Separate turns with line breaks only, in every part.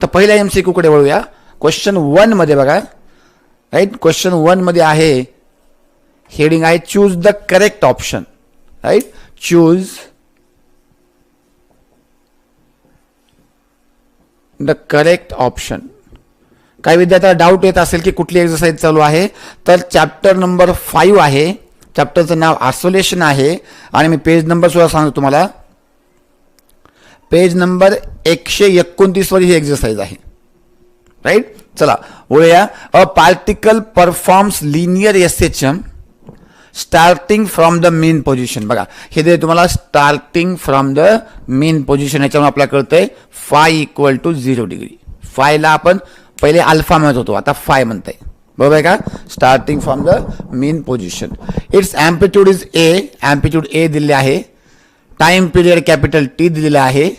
तर पहिल्या MCQ कडे वळूया. क्वेश्चन 1 मध्ये बघा, राईट. क्वेश्चन 1 मध्ये आहे, हेडिंग आहे choose the correct option, right. Choose the correct option. काही विद्यार्थ्याला डाऊट येत असेल की कुठली एक्सरसाइज चालू आहे, तर चॅप्टर नंबर 5 आहे. चॅप्टरचं नाव आयसोलेशन आहे आणि मी पेज नंबर सुद्धा सांगतो तुम्हाला. पेज नंबर 129 वर ही एक्सरसाइज आहे, राईट. चला बोलूया. A particle performs linear SHM starting from the mean position. बघा हे दे तुम्हाला starting from the mean position. याच्यावर आपल्याला कळतंय फाय इक्वल टू 0 डिग्री. फायला आपण पहिले अल्फा म्हणत होतो, आता फाय म्हणताय, बरोबर आहे का. Starting from the mean position. Its amplitude is A. Amplitude A दिलेले आहे. टाइम पिरियड कॅपिटल T दिलेला आहे,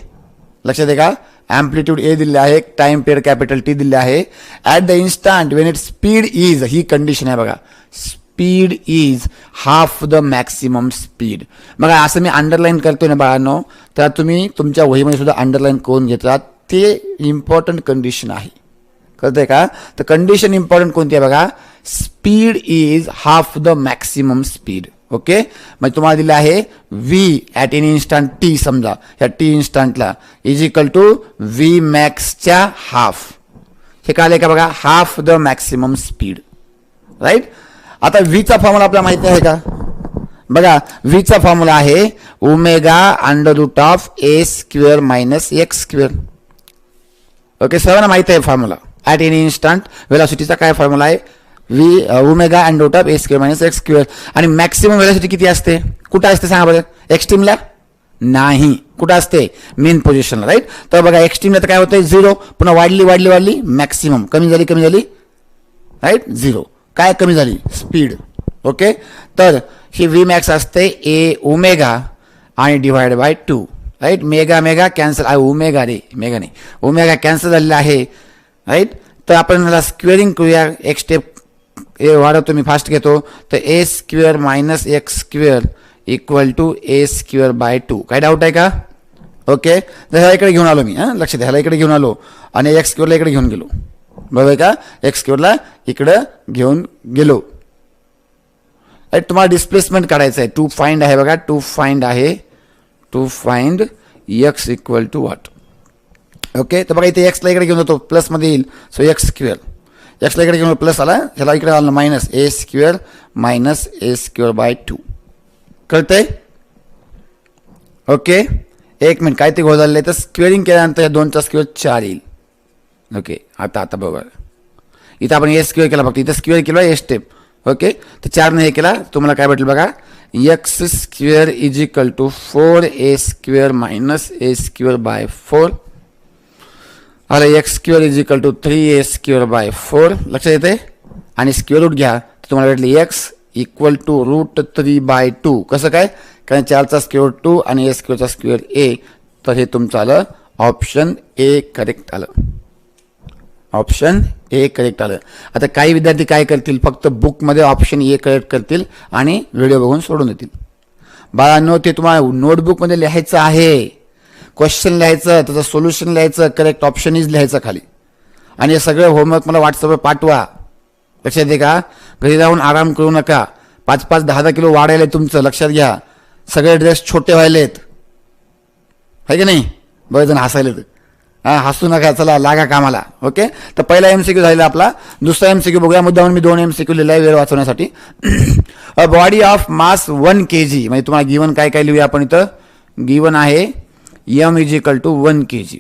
लक्षात आहे का. एम्प्लिट्यूड ए दिलेले आहे, टाइम पिरियड कॅपिटल T दिलेले आहे. At the instant Wien it speed is, he condition आहे बघा, speed is half the maximum speed. बघा असं मी अंडरलाईन करतोय ना बाळांनो, तर तुम्ही तुमच्या वहीमध्ये सुद्धा अंडरलाईन करून घेतला. ते इम्पॉर्टंट कंडिशन आहे, कळतंय का. तर कंडिशन इम्पॉर्टंट कोणती आहे बघा, speed is half the maximum speed. Okay, म्हणजे तुम्हाला दिलं आहे V at any instant T. समजा या टी इन्स्टंटला इज इक्वल टू व्ही मॅक्सच्या हाफ. हे काय का बघा, half the maximum speed, right. आता व्हीचा फॉर्म्युला आपल्याला माहिती आहे का. बघा व्हीचा फॉर्म्युला आहे omega under root of A square minus X square. Okay, सर्वांना माहिती आहे फॉर्म्युला. ॲट एनी इन्स्टंट वेलॉसिटीचा काय फॉर्म्युला आहे, V omega under root of A square minus X square. आणि मॅक्सिमम वेलॉसिटी किती असते, कुठं असते सांगा बरं. एक्स्ट्रीमला नाही, कुठं असते, मेन पोझिशनला, राईट. तर बघा एक्स्ट्रीमला तर काय होतंय 0, पुन्हा वाढली मॅक्सिमम कमी झाली, राईट. 0 काय कमी झाली, स्पीड. ओके, तर ही व्ही मॅक्स असते ए ओमेगा आणि divide by 2, right. Omega cancel आहे, ओमेगा नाही, ओमेगा कॅन्सल झालेला आहे, राईट. तर आपण याला स्क्वेअरिंग करूया. एक स्टेप ए वाढवतो मी, फास्ट घेतो. तर A square minus X square equal to A square by 2. काय डाऊट आहे का. ओके, तर ह्याला इकडे घेऊन आलो मी, लक्षात द्या, ह्याला इकडे घेऊन आलो आणि एक्स स्क्वेअरला इकडे घेऊन गेलो, बरोबर आहे का. एक्स स्क्वेअरला इकडं घेऊन गेलो, राईट. तुम्हाला डिस्प्लेसमेंट काढायचं आहे. टू फाइंड आहे बघा, to find X equal to what. Okay, तर बघा इथे एक्सला इकडे घेऊन जातो, प्लसमध्ये येईल. सो एक्स स्क्वेअर, एक्सला इकडे घेऊन प्लस आला, ह्याला इकडे आला minus A square minus A square by 2. कळतंय. ओके, एक मिनिट, काय ते घोळ झालेलं आहे. तर स्क्वेअरिंग केल्यानंतर या 2चा स्क्वेअर 4 येईल. ओके, आता बरोबर. इथं आपण ए स्क्वेअर केला, फक्त इथं स्क्वेअर केला ए स्टेप. ओके, तर 4ने हे केला, तुम्हाला काय भेटेल बघा, X square is equal to 4a square minus A square by 4. आला X square is equal to 3a square by 4. लक्षात येते. आणि स्क्वेअर रूट घ्या, तर तुम्हाला भेटले X equal to root 3 by 2. कसं काय, कारण 4चा स्क्वेअर 2 आणि ए स्क्वेअरचा स्क्वेअर ए. तर हे तुमचं आलं ऑप्शन ए करेक्ट आलं, ऑप्शन ए करेक्ट आलं. आता काही विद्यार्थी काय करतील, फक्त बुकमध्ये ऑप्शन ए करेक्ट करतील आणि व्हिडिओ बघून सोडून देतील. बाळांनो, ते तुम्हाला नोटबुकमध्ये लिहायचं आहे. क्वेश्चन लिहायचं, त्याचं सोल्युशन लिहायचं, करेक्ट ऑप्शन इज लिहायचं खाली. आणि हे सगळं होमवर्क मला व्हॉट्सअपवर पाठवा, लक्षात आहे का. घरी जाऊन आराम करू नका. 5-5, 10-10 किलो वाढायला तुमचं, लक्षात घ्या. सगळे ड्रेस छोटे व्हायलेत, आहे की नाही. बरेच जण हसायलेत, हसू नका, चला लागा कामाला. ओके, तर पहिला MCQ झालेला आपला. दुसरा MCQ बघूया. मुद्दामून मी 2 MCQ लिहिला आहे वेळ वाचवण्यासाठी. A body of mass 1 kg, म्हणजे तुम्हाला गिवन काय लिहूया आपण इथं. गिवन आहे m is equal to 1 kg.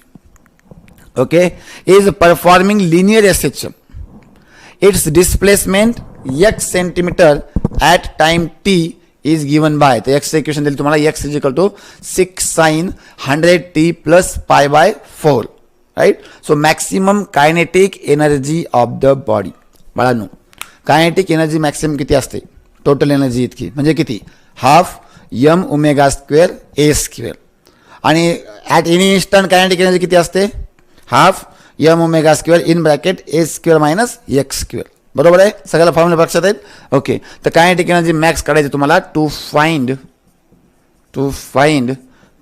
Okay, is performing linear SHM. Its displacement x centimetre at time t is given by. तर एक्स इक्वेशन दिली तुम्हाला, x is equal to 6 sin 100t plus pi by 4, right. So maximum kinetic energy of the body. बाळांनो, kinetic energy maximum किती असते, total energy इतकी, म्हणजे किती, half m omega square A square. आणि at any instant kinetic energy किती असते, half m omega square in bracket A square minus X square. बरोबर आहे, सगळ्याला फॉर्म्युला लक्षात आहेत. ओके, तर कायनेटिक एनर्जी मॅक्स काढायची तुम्हाला. To find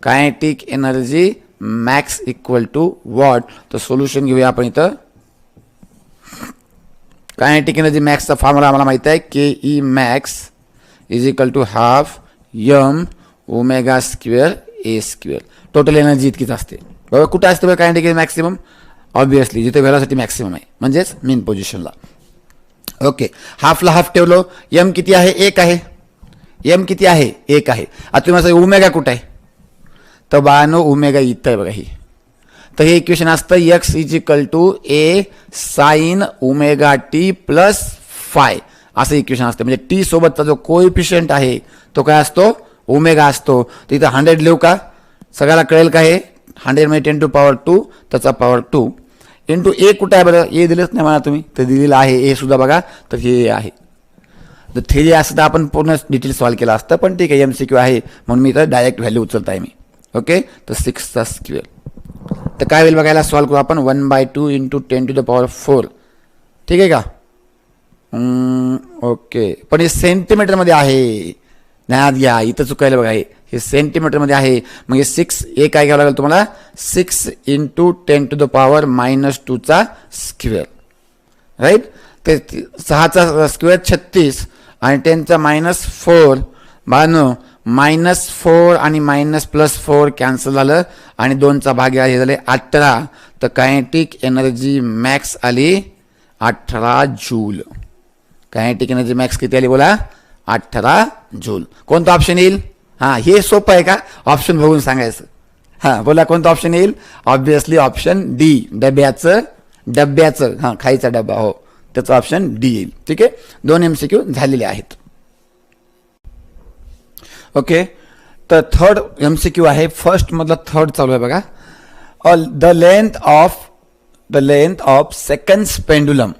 kinetic energy max equal to what. तर सोल्युशन घेऊया आपण इथं. कायनेटिक एनर्जी मॅक्सचा फॉर्म्युला आम्हाला माहित आहे, K E max is equal to half M omega square A square. Total energy इतकीच असते. बरोबर. कुठे असते बघा कायनेटिक एनर्जी मॅक्सिमम? ऑब्विसली जिथे व्हेलॉसिटी मॅक्सिमम आहे, म्हणजेच मीन पोझिशनला. ओके, हाफला हाफ ठेवलो. एम किती आहे? 1 आहे. एम किती आहे? 1 आहे. आता तुम्हाला ओमेगा कुठे आहे? तर बानो ओमेगा इथं आहे बघा ही. तर हे इक्वेशन असतं X is equal to A sine omega T plus phi. असं इक्वेशन असतं. म्हणजे टी सोबतचा जो कोइफिशियंट आहे तो काय असतो? ओमेगा असतो. तर इथं 100 लिहू का? सगळ्याला कळेल का हे? 100 म्हणजे 10 टू पॉवर 2 त्याचा पॉवर 2 इंटू ए कुठं आहे बरं? ए दिलंच नाही मला तुम्ही, तर दिलेलं आहे ए सुद्धा बघा. तर हे आहे. तर थेरी असतं तर आपण पूर्ण डिटेल सॉल्व केलं असतं, पण ठीक आहे MCQ आहे म्हणून मी इथं डायरेक्ट व्हॅल्यू उचलत आहे मी. ओके, तर 6चा स्क्वेअर. तर काय होईल बघायला सॉल्व करू आपण. 1/2 इंटू 10 टू द पॉवर 4. ठीक आहे का? ओके, पण हे सेंटीमीटरमध्ये आहे. ध्यानात घ्या, इथं चुकायला बघा. हे सेंटीमीटरमध्ये आहे. मग हे 6 ए काय घ्यावं लागेल तुम्हाला? 6 इंटू 10 टू द पॉवर -2चा स्क्वेअर. राईट. ते 6चा स्क्वेअर 36 आणि 10चा -4. बानो -4 आणि -+4 कॅन्सल झालं आणि 2चा भाग हे झाले 18. तर कायनेटिक एनर्जी मॅक्स आली 18 जूल. कायनेटिक एनर्जी मॅक्स किती आली बोला? 18 जूल. कोणता ऑप्शन येईल? हां, हे सोपं आहे का? ऑप्शन बघून सांगायचं. हां बोला, कोणता ऑप्शन येईल? Obviously option D. डब्याचं हां, खायचा डब्बा. हो, त्याचं ऑप्शन डी येईल. ठीक आहे. 2 MCQ झालेले आहेत. ओके, तर थर्ड MCQ आहे. फर्स्ट मधला थर्ड चालू आहे बघा. The length of seconds pendulum.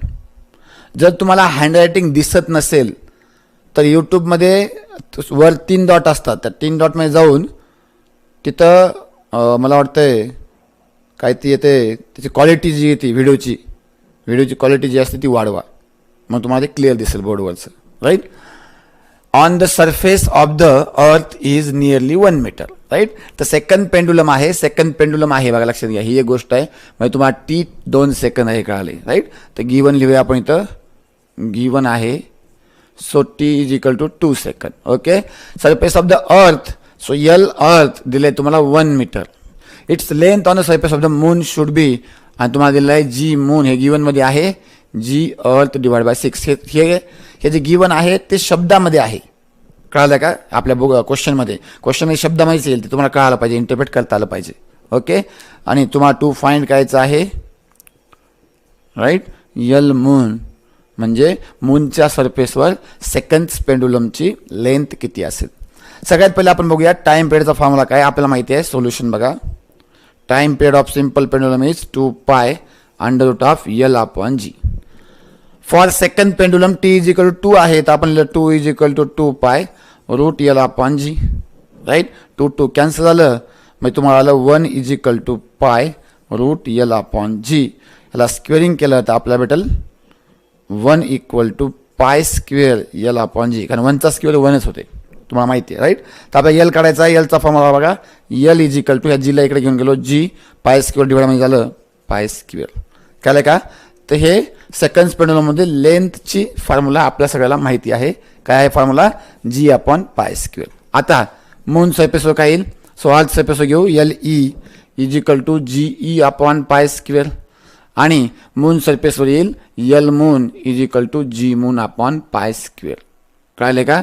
जर तुम्हाला हँडरायटिंग दिसत नसेल तर यूट्यूबमध्ये वर 3 डॉट असतात. त्या 3 डॉटमध्ये जाऊन तिथं मला वाटतंय काय ती येते, त्याची क्वालिटी जी येते व्हिडिओची क्वालिटी जी असते ती वाढवा, मग तुम्हाला ते क्लिअर दिसेल बोर्डवरचं. Right. On the surface of the earth is nearly 1 metre. Right. तर सेकंड पेंडुलम आहे बघा, लक्षात घ्या. ही एक गोष्ट आहे. म्हणजे तुम्हाला टी 2 सेकंद आहे कळाले. राईट. तर गिवन लिहूया आपण इथं. गिवन आहे. So T is equal to 2 second. Okay. Surface of the earth. So L earth दिले तुम्हाला 1 metre. Its length on the surface of the moon should be, आणि तुम्हाला दिलेलं आहे जी मून, हे गिवन मध्ये आहे. जी अर्थ डिवाइड बाय 6. हे जे गिवन आहे ते शब्दामध्ये आहे. कळालं का? आपल्या क्वेश्चनमध्ये शब्दामध्येच येईल. ते तुम्हाला कळायला पाहिजे, इंटरप्रेट करता आलं पाहिजे. ओके. आणि तुम्हाला 2 फाइंड करायचं आहे. राईट. यल मून म्हणजे मूनच्या सरफेसवर सेकंड्स पेंडुलमची लेंथ किती असेल. सगळ्यात पहिले आपण बघूया टाइम पिरियडचा फॉर्म्युला काय आपल्याला माहिती आहे. सोल्युशन बघा. Time period of simple pendulum is 2π √L/g. For second pendulum t is equal to 2 आहे, तर आपण 2 is equal to 2π √L/g. Right. 2 cancel झालं, मग तुम्हाला आलं 1 इज इक्वल टू π √L/g. याला स्क्वेअरिंग केलं तर आपल्याला भेटेल 1 इक्वल टू π स्क्वेअर L/g. कारण 1चा स्क्वेअर 1च होते, तुम्हाला माहिती आहे. राईट. तर आपल्याला एल काढायचा आहे. एलचा फॉर्म्युला बघा. एल इज इक्वल टू, ह्या जीला इकडे घेऊन गेलो, जी π स्क्वेअर डिवाइड म्हणजे झालं π स्क्वेअर. कळलं का? तर हे सेकंड पेंडुलममध्ये लेंथची फॉर्म्युला आपल्या सगळ्याला माहिती आहे. काय आहे फॉर्म्युला? g/π square. आता मून सरफेसवर काय येईल? सो अर्थ सरफेसवर घेऊ. LE is equal to GE/π square. आणि मून सरफेसवर येईल L moon is equal to G मून/π स्क्वेअर. कळले का?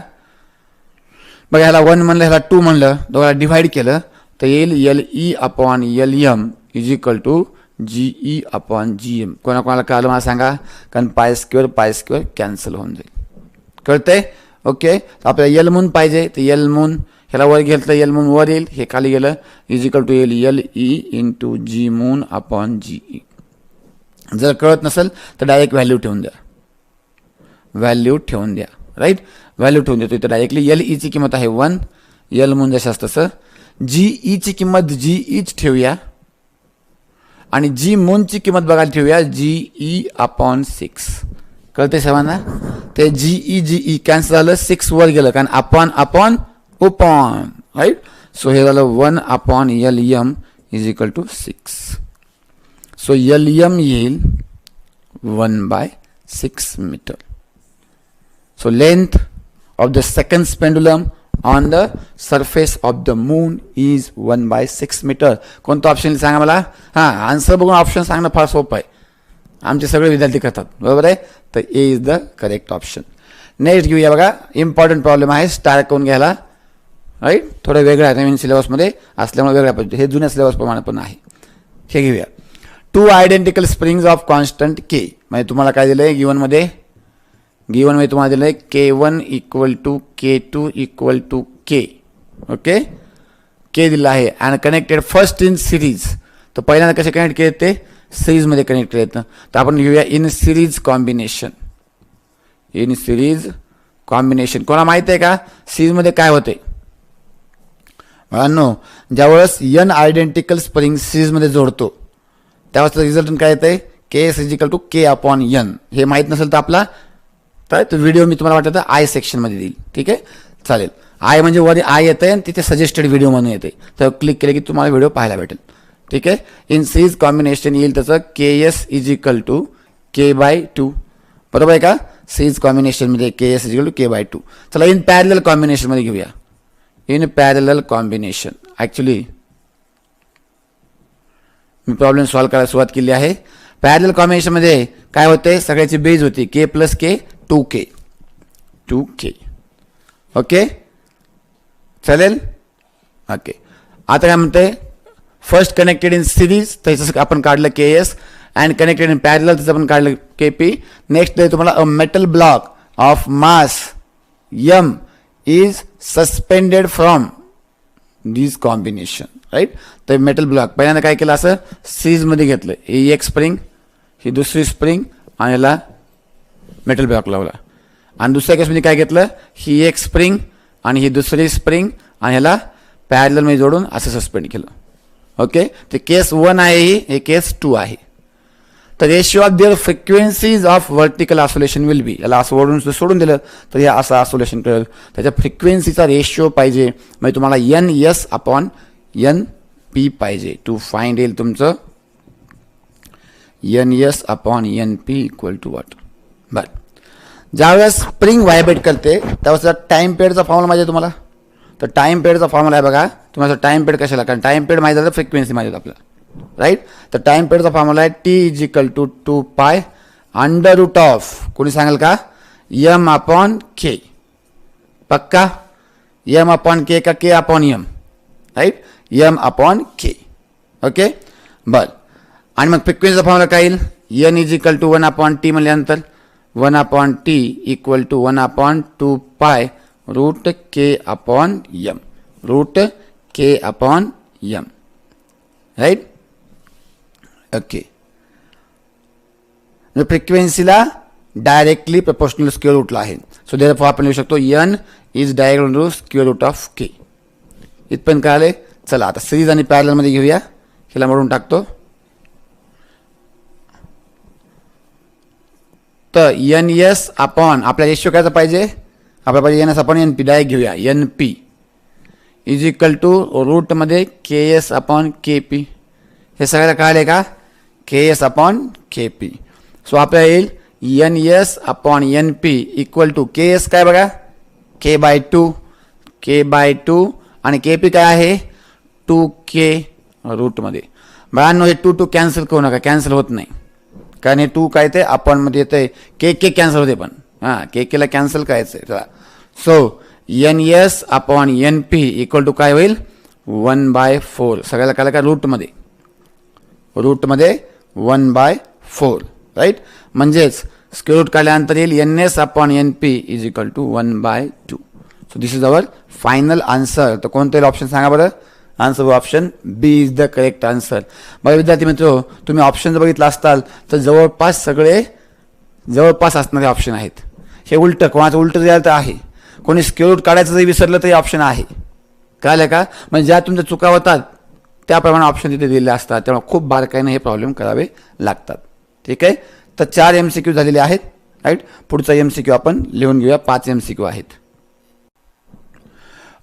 बघा, ह्याला 1 म्हणलं, ह्याला 2 म्हणलं, दोघांना डिव्हाइड केलं तर येईल LE/LM is equal to GE/GM. कोणाकोणाला कळलं मला सांगा, कारण π स्क्वेअर कॅन्सल होऊन जाईल. कळतंय? ओके. आपल्याला यल मून पाहिजे, तर यल मून ह्याला वर गेलं तर यल मून वर येईल, हे खाली गेलं इज इक्वल टू येईल LE इंटू जी मून/GE. जर कळत नसेल तर डायरेक्ट व्हॅल्यू ठेवून द्या. राईट. व्हॅल्यू ठेवून देतो इथं डायरेक्टली. LE ची किंमत आहे 1, यल मून जसं तसं. GE ची किंमत GEच ठेवूया आणि जी मूनची किंमत बघायला ठेवूया GE/6. कळते सर्वांना? ते GE कॅन्सल झालं, 6 वर गेलं, कारण अपॉन ओपॉन. राईट. सो हे झालं 1/LM is equal to 6. So LM येईल 1/6 metre. So length of the second pendulum on the surface of the moon is 1/6 metre. कोणतं ऑप्शन सांगा मला. हां, आन्सर बघून ऑप्शन सांगणं फार सोपं आहे, आमचे सगळे विद्यार्थी करतात, बरोबर आहे. तर A is the correct option. Next घेऊया बघा, इम्पॉर्टंट प्रॉब्लेम आहे स्टार करून घ्यायला, राईट. थोडं वेगळं आहे, नवीन सिलेबसमध्ये असल्यामुळे वेगळ्या पद्धती, हे जुन्या सिलेबसप्रमाणे पण आहे. हे घेऊया. 2 आयडेंटिकल स्प्रिंग्स ऑफ कॉन्स्टंट के. म्हणजे तुम्हाला काय दिलं आहे गिवनमध्ये तुम्हाला दिलं आहे K1 equal to K2 equal to K. Okay, K दिलं आहे and connected first in series. तर पहिल्यांदा कसे कनेक्ट केले ते सिरीजमध्ये कनेक्ट केले. तर आपण घेऊया in series combination. In series combination कोणा माहिती आहे का सिरीजमध्ये काय होते मुलांनो. ज्यावेळेस n आयडेंटिकल स्प्रिंग सिरीजमध्ये जोडतो त्यावेळेस रिझल्ट काय येते Ks is equal to K/n. हे माहीत नसेल तर आपला तर व्हिडिओ मी तुम्हाला वाटतं आय सेक्शनमध्ये देईल. ठीक आहे, चालेल. आय म्हणजे वर आय येते आणि तिथे सजेस्टेड व्हिडिओ म्हणून येते, तर क्लिक केले की तुम्हाला व्हिडिओ पाहायला भेटेल. ठीक आहे. इन सिरीज कॉम्बिनेशन येईल त्याचं Ks is equal to K/2. बरोबर आहे का. सिरीज कॉम्बिनेशनमध्ये Ks is equal to K/2. चला इन पॅरलल कॉम्बिनेशनमध्ये घेऊया. इन पॅरलल कॉम्बिनेशन ॲक्च्युली मी प्रॉब्लेम सॉल्व्ह करायला सुरुवात केली आहे. पॅरलल कॉम्बिनेशनमध्ये काय होते, सगळ्याची बेज होती K + K 2K. ओके, चालेल. ओके, आता काय म्हणते फर्स्ट कनेक्टेड इन सिरीज त्याचं आपण काढलं Ks and connected in parallel त्याचं आपण काढलं Kp. नेक्स्ट आहे तुम्हाला a metal block of mass M is suspended from this combination, right. तर मेटल ब्लॉक पहिल्यांदा काय केलं असं सिरीजमध्ये घेतलं. ही एक स्प्रिंग, ही दुसरी स्प्रिंग आणि याला मेटल ब्लॉक लावला. आणि दुसऱ्या केसमध्ये काय घेतलं, ही एक स्प्रिंग आणि ही दुसरी स्प्रिंग आणि ह्याला पॅरललमध्ये जोडून असं सस्पेंड केलं. ओके, ते केस 1 आहे, हे केस 2 आहे. तर ratio of their frequencies of vertical oscillation will be. याला असं ओढून सोडून दिलं तर हे असं ऑसोलेशन करेल. त्याच्या फ्रिक्वेन्सीचा रेशिओ पाहिजे, म्हणजे तुम्हाला NS/NP पाहिजे. टू फाइंड येईल तुमचं NS/NP इक्वल टू वॉट. बरं, ज्यावेळेस स्प्रिंग व्हायब्रेट करते त्यावेळेस टाइम पिरियडचा फॉर्म्युला माहिती आहे तुम्हाला. तर टाइम पिरियडचा फॉर्म्युला आहे बघा तुम्हाला. टाइम पिरियड कशाला, कारण टाइम पिरियड माहिती झालं फ्रिक्वेन्सी माहिती होतं आपल्याला, राईट. तर टाइम पिरियडचा फॉर्म्युला आहे T इज इक्वल टू 2π √, कोणी सांगाल का, M/K. पक्का M/K का K/M, राईट. M/K. ओके, बरं. आणि मग फ्रिक्वेन्सीचा फॉर्म्युला काय येईल, N is equal to 1/T म्हणल्यानंतर 1/T equal to 1/2π √K/M, √K/M, right. Okay, फ्रिक्वेन्सीला डायरेक्टली प्रपोर्शनल स्क्वेअर रूटला आहे. सो देअरफॉर आपण लिहू शकतो N is direct square root of K. इथपर्यंत काय आले. चला आता सिरीज आणि पॅरललमध्ये घेऊया. हिला मोडून टाकतो. तर NS अपॉन आपल्या रेशिओ कायचा पाहिजे, आपल्याला पाहिजे NS/NP. डायरेक्ट घेऊया. NP इज इक्वल टू रूटमध्ये Ks/Kp. हे सगळ्याला कळले का, Ks/Kp. सो आपल्याला येईल NS/NP इक्वल टू Ks काय बघा K/2 आणि Kp काय आहे 2K रूटमध्ये. बाळांनो हे 2 कॅन्सल करू नका, कॅन्सल होत नाही, कारण हे 2 काय ते आपण मध्ये येते K कॅन्सल होते, पण हां Kला कॅन्सल करायचं आहे. चला, सो NS/NP इक्वल टू काय होईल 1/4. सगळ्याला काय का रूटमध्ये 1/4, राईट. म्हणजेच स्क्वेअर रूट काढल्यानंतर येईल NS/NP is equal to 1/2. So this is our final answer. तर कोणतं ऑप्शन सांगा बरं. Answer option B is the correct answer. बघा विद्यार्थी मित्र, तुम्ही ऑप्शन जर बघितलं असताल तर जवळपास सगळे जवळपास असणारे ऑप्शन आहेत. हे उलटं, कोणाचं उलटं द्यायला तर आहे, कोणी स्क्वेअर रूट काढायचं जरी विसरलं तरी ऑप्शन आहे. कळलं का, म्हणजे ज्या तुमच्या चुका होतात त्याप्रमाणे ऑप्शन तिथे दिलेले असतात. त्यामुळे खूप बारकाईने हे प्रॉब्लेम करावे लागतात. ठीक आहे. तर 4 MCQ झालेले आहेत, राईट. पुढचा MCQ आपण लिहून घेऊया. 5 MCQ आहेत.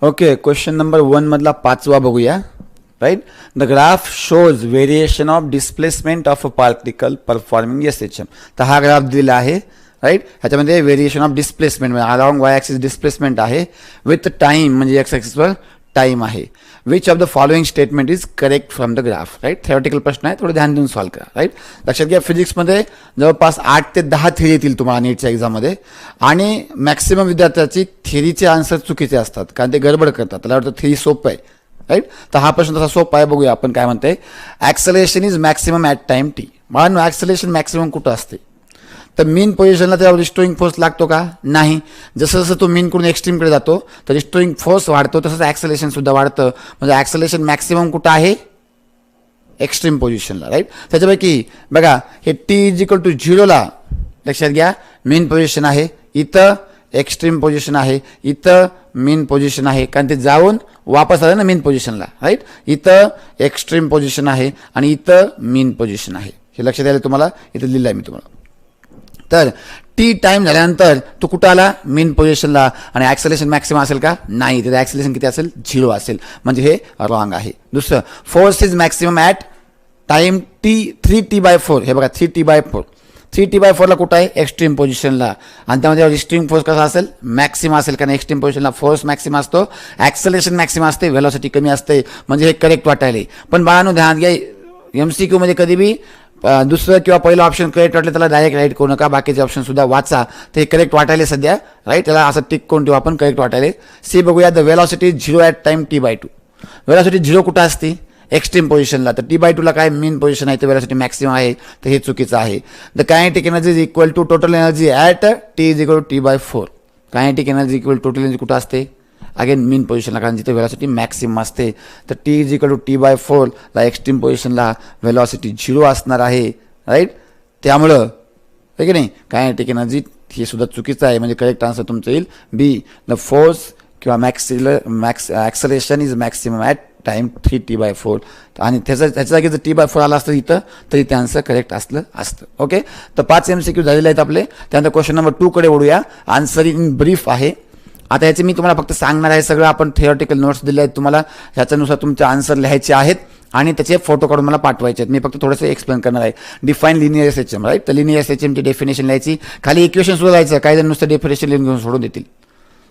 ओके, क्वेश्चन नंबर 1 मधला 5वा बघूया, right. The graph shows variation of displacement of a particle performing SHM. तर हा ग्राफ दिलेला आहे, राईट. ह्याच्यामध्ये व्हेरिएशन ऑफ डिस्प्लेसमेंट म्हणजे अलॉंग वाय ॲक्सिस डिस्प्लेसमेंट आहे, विथ टाइम म्हणजे एक्स ॲक्सिसवर टाइम आहे. Which of the following statement is correct from the graph, right. Theoretical प्रश्न आहे, थोडं ध्यान देऊन सॉल्व करा, राईट. लक्षात घ्या, फिजिक्समध्ये जवळपास 8 ते 10 थिअरी येतील तुम्हाला नीटच्या एक्झाममध्ये, आणि मॅक्सिमम विद्यार्थ्याची थिअरीचे आन्सर चुकीचे असतात कारण ते गडबड करतात. त्याला वाटतं थिअरी सोपं आहे, राईट. तर हा प्रश्न तसा सोपा आहे, बघूया आपण काय म्हणते. Acceleration is maximum at time T. म्हणून ॲक्सलेशन मॅक्सिमम कुठं असते, तर मीन पोझिशनला त्यावर रिस्टोरिंग फोर्स लागतो का, नाही. जसं जसं तो मीनकडून एक्स्ट्रीमकडे जातो तर रिस्टोरिंग फोर्स वाढतो, तसंच ॲक्सलेशन सुद्धा वाढतं. म्हणजे ॲक्सलेशन मॅक्सिमम कुठं आहे, एक्स्ट्रीम पोझिशनला, राईट. त्याच्यापैकी बघा, हे t=0ला लक्षात घ्या मीन पोझिशन आहे, इथं एक्स्ट्रीम पोझिशन आहे, इथं मीन पोझिशन आहे, कारण ते जाऊन वापस आलं ना मीन पोझिशनला, राईट. इथं एक्स्ट्रीम पोझिशन आहे आणि इथं मीन पोझिशन आहे. हे लक्षात आलं तुम्हाला, इथं लिहिलं आहे मी तुम्हाला. तर टी टाइम झाल्यानंतर तो कुठं आला, मीन पोझिशनला, आणि ॲक्सेलेशन मॅक्सिमम असेल का, नाही. त्याचं ॲक्सेलेशन किती असेल, 0 असेल, म्हणजे हे रॉंग आहे. दुसरं, force is maximum at time T 3t/4. हे बघा 3t/4, 3t/4ला कुठं आहे, एक्स्ट्रीम पोझिशनला, आणि त्यामध्ये एक्स्ट्रीम फोर्स कसा असेल, मॅक्सिमम असेल, कारण एक्स्ट्रीम पोझिशनला फोर्स मॅक्सिमम असतो, ॲक्सेलेशन मॅक्सिमम असते, व्हेलॉसिटी कमी असते, म्हणजे हे करेक्ट वाटायले. पण बाळांनो ध्यान घ्या, MCQ मध्ये कधी बी दुसरं किंवा पहिलं ऑप्शन करेक्ट वाटलं त्याला डायरेक्ट राईट करू नका, बाकीचे ऑप्शन सुद्धा वाचा. ते करेक्ट वाटायले सध्या, राईट. त्याला असं टिक करून ठेवू आपण, करेक्ट वाटायले. सी बघूया, the velocity 0 at time t/2. Velocity 0 कुठं असते, एक्स्ट्रीम पोझिशनला. तर t/2ला काय मीन पोझिशन आहे, तर वेलॉसिटी मॅक्सिमम आहे, तर हे चुकीचं आहे. The kinetic energy is equal to total energy at t=t/4. Kinetic energy equal total energy कुठं असते, अगेन मीन पोझिशनला, कारण जिथे वेलॉसिटी मॅक्सिमम असते. तर t=t/4 ला एक्स्ट्रीम पोझिशनला वेलॉसिटी 0 असणार आहे, राईट. त्यामुळं आहे की नाही, कायनेटिक एनर्जी हे सुद्धा चुकीचं आहे, म्हणजे करेक्ट आन्सर तुमचं येईल बी. द फोर्स किंवा acceleration is maximum at time 3t/4. आणि त्याच्या जागी जर t/4 आला असतं इथं, तरी ते आन्सर करेक्ट असतं. ओके, तर 5 MCQ झालेले आहेत आपले. त्यानंतर क्वेश्चन नंबर 2 कडे वळूया. आन्सर इन ब्रीफ आहे. आता याचे मी तुम्हाला फक्त सांगणार आहे, सगळं आपण थिअरॉटिकल नोट्स दिले आहेत तुम्हाला, ह्याच्यानुसार तुमचे आन्सर लिहायचे आहेत आणि त्याचे फोटो काढून मला पाठवायचे आहेत. मी फक्त थोडंसं एक्सप्लेन करणार आहे. Define linear SHM, right. तर लिनियर SHMची डेफिनेशन लिहायची, खाली इक्वेशन सुद्धा लिहायचं. काही जण नुसतं डेफिनेशन लिहून घेऊन सोडून देतील,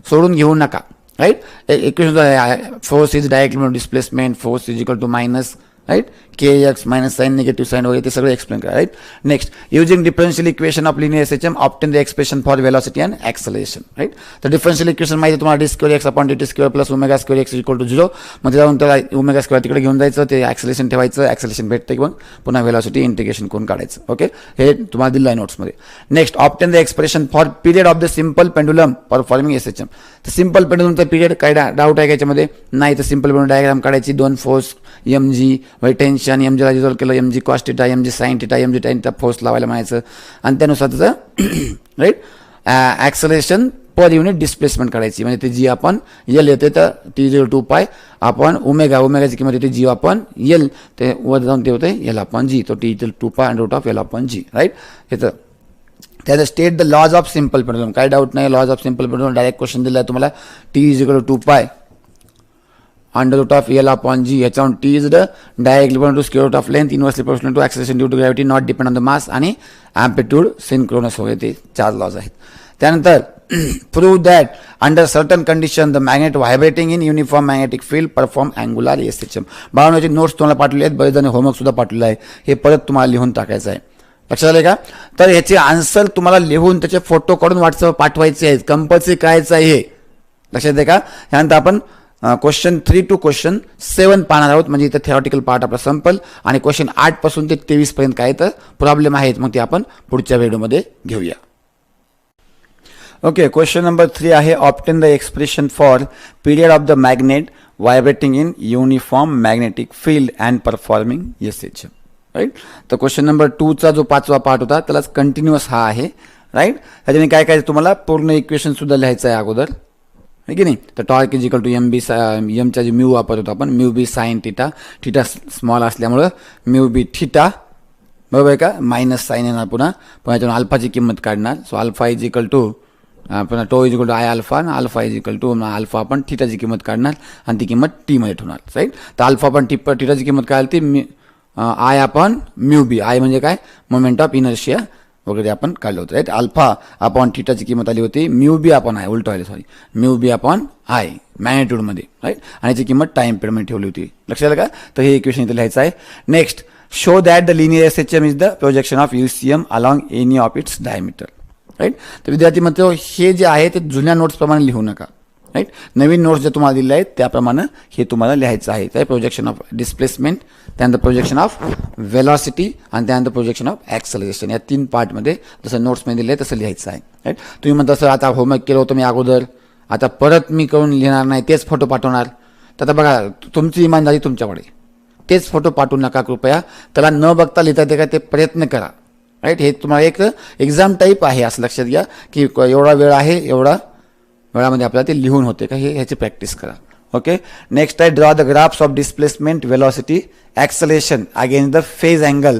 सोडून घेऊ नका, right. Equation, force is directly displacement, force is equal to minus, right, kx minus sign, negative sign वगैरे ते सगळं एक्सप्लेन करा, right. Next, using differential equation of linear SHM obtain the expression for velocity and acceleration, right. तर differential equation माहिती तुम्हाला d²x/dt² plus ω²x equal to 0. म्हणजे जाऊन त्याला ω² तिकडे घेऊन जायचं, ते ॲक्सलेशन ठेवायचं, ॲक्सलेशन भेटते किंवा पुन्हा वेलॉसिटी इंटिग्रेशन करून काढायचं. ओके, हे तुम्हाला दिलं आहे नोट्समध्ये. Next, obtain the expression for period of the simple pendulum performing SHM. तर सिम्पल पेंडुलमचा पिरियड काय डाऊट आहे का याच्यामध्ये, नाही. तर सिम्पल पेंडुलम डायग्राम काढायची, 2 force mg by tension, mg ला रिझॉल्व केलं, mg cos θ, mg sin θ, mg tan θ force लावायला म्हणायचं, आणि त्यानुसार त्याचं राईट ॲक्सलेशन पर युनिट डिस्प्लेसमेंट काढायची. म्हणजे ते जी आपण यल येते तर t/2π आपण ओमेगाची किंमत येते जी आपण यल, ते वर जाऊन ते होते l/g, तो t/2π √l/g, राईट. येतं त्याचं state the laws of simple pendulum. काय डाऊट नाही, laws of simple pendulum direct question दिला आहे तुम्हाला. t=2π √l/g. ह्याच्यावरून t is the directly equal to square root of length inversely proportional to acceleration due to gravity, not depend on the mass, आणि amplitude synchronous वगैरे ते 4 laws आहेत. त्यानंतर prove that under certain condition the magnet vibrating in uniform magnetic field perform angular SHM. बाळांचे notes तुम्हाला पाठवले आहेत, बरेच जण होमवर्क सुद्धा पाठवलं आहे, हे परत तुम्हाला लिहून टाकायचं आहे. लक्षात आलं का. तर ह्याचे आन्सर तुम्हाला लिहून त्याचे फोटो काढून व्हॉट्सअप पाठवायचे आहेत, कंपल्सरी करायचं आहे हे. लक्षात आहे का. त्यानंतर आपण क्वेश्चन 3 to क्वेश्चन 7 पाहणार आहोत, म्हणजे इथं थिअरॉटिकल पार्ट आपला संपल, आणि क्वेश्चन 8 पासून ते 23 पर्यंत काय तर प्रॉब्लेम आहेत, मग ते आपण पुढच्या व्हिडिओमध्ये घेऊया. ओके, क्वेश्चन नंबर 3 आहे, obtain the expression for period of the magnet vibrating in uniform magnetic field and performing SHM, right. तर क्वेश्चन नंबर 2चा जो 5वा पार्ट होता त्यालाच कंटिन्युअस हा आहे, राईट. त्याच्याने काय काय तुम्हाला पूर्ण इक्वेशन सुद्धा लिहायचं आहे अगोदर, आहे की नाही. तर torque is equal to mb, एमचा जे म्यू वापरतो आपण, μb sin θ, θ स्मॉल असल्यामुळं μb θ, बरोबर आहे का, मायनस साईन येणार पुन्हा, पण याच्यातून अल्फाची किंमत काढणार. So alpha is equal to आपण tau is equal to I alpha आणि alpha is equal to alpha आपण थिटाची किंमत काढणार आणि ती किंमत टीमध्ये ठेवणार. राईट. तर अल्फा आपण थिटाची किंमत काय ती आय आपण म्यू बी. आय म्हणजे काय मोमेंट ऑफ इनर्शिया वगैरे आपण काढलं होतं. राईट. अल्फा आपण थिटाची किंमत आली होती म्यू बी आपण आय उलट आली सॉरी म्यू बी आपण आय मॅग्नेट्यूडमध्ये. राईट. आणि याची किंमत टाइम पिरियडमध्ये ठेवली होती. लक्षात आलं का. तर हे इक्वेशन इथे लिहायचं आहे. Next show that the linear SHM is the projection of UCM along any of its diameter. Right. तर विद्यार्थी म्हणतो हे जे आहे ते जुन्या नोट्सप्रमाणे लिहू नका. राईट. नवीन नोट्स जे तुम्हाला दिले आहेत त्याप्रमाणे हे तुम्हाला लिहायचं आहे. त्या प्रोजेक्शन ऑफ डिस्प्लेसमेंट, त्यानंतर प्रोजेक्शन ऑफ वेलॉसिटी आणि त्यानंतर प्रोजेक्शन ऑफ ॲक्सलरेशन या 3 पार्टमध्ये जसं नोट्समध्ये दिलं आहे तसं लिहायचं आहे. राईट. तुम्ही म्हणता सर आता होमवर्क केलं होतं मी अगोदर, आता परत मी करून लिहिणार नाही, तेच फोटो पाठवणार. तर आता बघा तुमची इमानदारी तुमच्याकडे, तेच फोटो पाठवू नका कृपया. त्याला न बघता लिहिता येते का ते प्रयत्न करा. राईट. हे तुम्हाला एक एक्झाम टाईप आहे असं लक्षात घ्या की एवढा वेळ आहे, एवढा वेळामध्ये आपल्याला ते लिहून होते का हे ह्याची प्रॅक्टिस करा. ओके. नेक्स्ट आहे draw the graphs of displacement velocity acceleration against the phase angle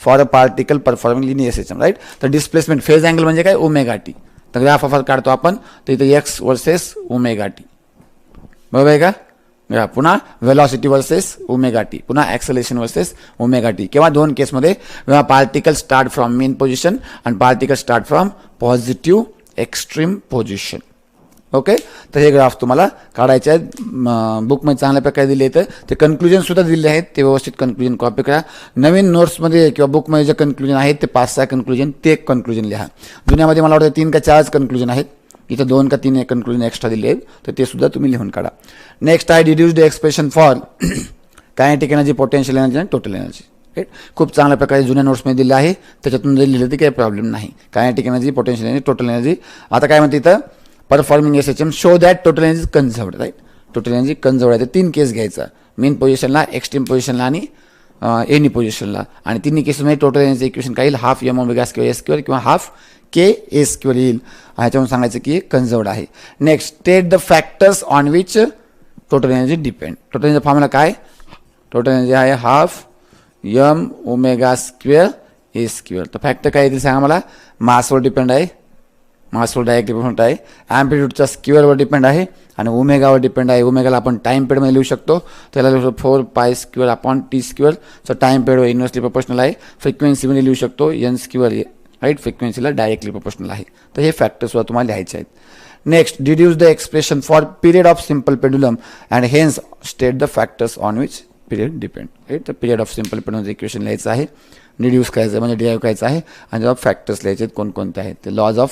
for a particle performing linear SHM. Right. तर डिस्प्लेसमेंट फेज अँगल म्हणजे काय ओमेगा टी. तर ग्राफ ऑफ काढतो आपण तर इथे एक्स वर्सेस ओमेगा टी. बरोबर आहे का. पुन्हा वेलॉसिटी वर्सेस ओमेगा टी, पुन्हा ॲक्सलेशन वर्सेस ओमेगा टी. किंवा 2 केसमध्ये particle start from mean position आणि particle start from positive extreme position. Okay. तर हे ग्राफ तुम्हाला काढायचे आहेत. बुकमध्ये चांगल्या प्रकारे दिले आहेत. ते कन्क्लुजन सुद्धा दिले आहेत, ते व्यवस्थित कन्क्लुजन कॉपी करा. नवीन नोट्समध्ये किंवा बुकमध्ये जे कन्क्लुजन आहेत ते 5-6 कन्क्लुजन ते कन्क्लुजन लिहा. जुन्यामध्ये मला वाटतं 3 का 4 कन्क्लुजन आहेत. इथं 2 का 3 कन्क्लुजन एक्स्ट्रा दिले आहेत तर ते सुद्धा तुम्ही लिहून काढा. नेक्स्ट आहे deduce the expression for kinetic energy, potential energy आणि टोटल एनर्जी. राईट. खूप चांगल्या प्रकारे जुन्या नोट्समध्ये दिलं आहे, त्याच्यातून जर लिहिलं तर काही प्रॉब्लेम नाही. Kinetic energy, potential energy, total energy. आता काय म्हणते इथं performing SHM show that total energy conserved. Right. Total energy conserved आहे. 3 केस घ्यायचा, मेन पोझिशनला, एक्स्ट्रीम पोझिशनला आणि एनी पोझिशनला. आणि 3 केसमध्ये टोटल एनर्जी इक्वेशन काय येईल हाफ m/s² किंवा हाफ k(a)² येईल. ह्याच्यावरून सांगायचं की कन्झर्व्ड आहे. Next state the factors on which total energy depend. Total energy formula काय. टोटल एनर्जी आहे हाफ m(w²a²). तर फॅक्टर काय येतील सांगा मला. मासवर डिपेंड आहे, मासवर डायरेक्ट डिपेंड आहे. ॲम्प्लिट्यूडचा स्क्वेअरवर डिपेंड आहे आणि ओमेगावर डिपेंड आहे. ओमेगाला आपण टाईम पिरियडमध्ये लिहू शकतो. त्याला लिहू शकतो 4π² सो टाईम पिरियडवर इन्व्हर्सली प्रोपोर्शनल आहे. फ्रिक्वेन्सीमध्ये लिहू शकतो n². राईट. फ्रिक्वेन्सीला डायरेक्टली प्रोपोर्शनल आहे. तर हे फॅक्टर्सवर तुम्हाला लिहायचे आहेत. Next deduce the expression for period of simple pendulum and hence state the factors on which period depend. Right. तर पिरियड ऑफ सिम्पल पेंडुलमचं इक्वेशन लिहायचं आहे, डिड्यूस करायचं म्हणजे डिराईव्ह करायचं आहे आणि जेव्हा फॅक्टर्स लिहायचे आहेत कोणकोणते आहेत ते laws of.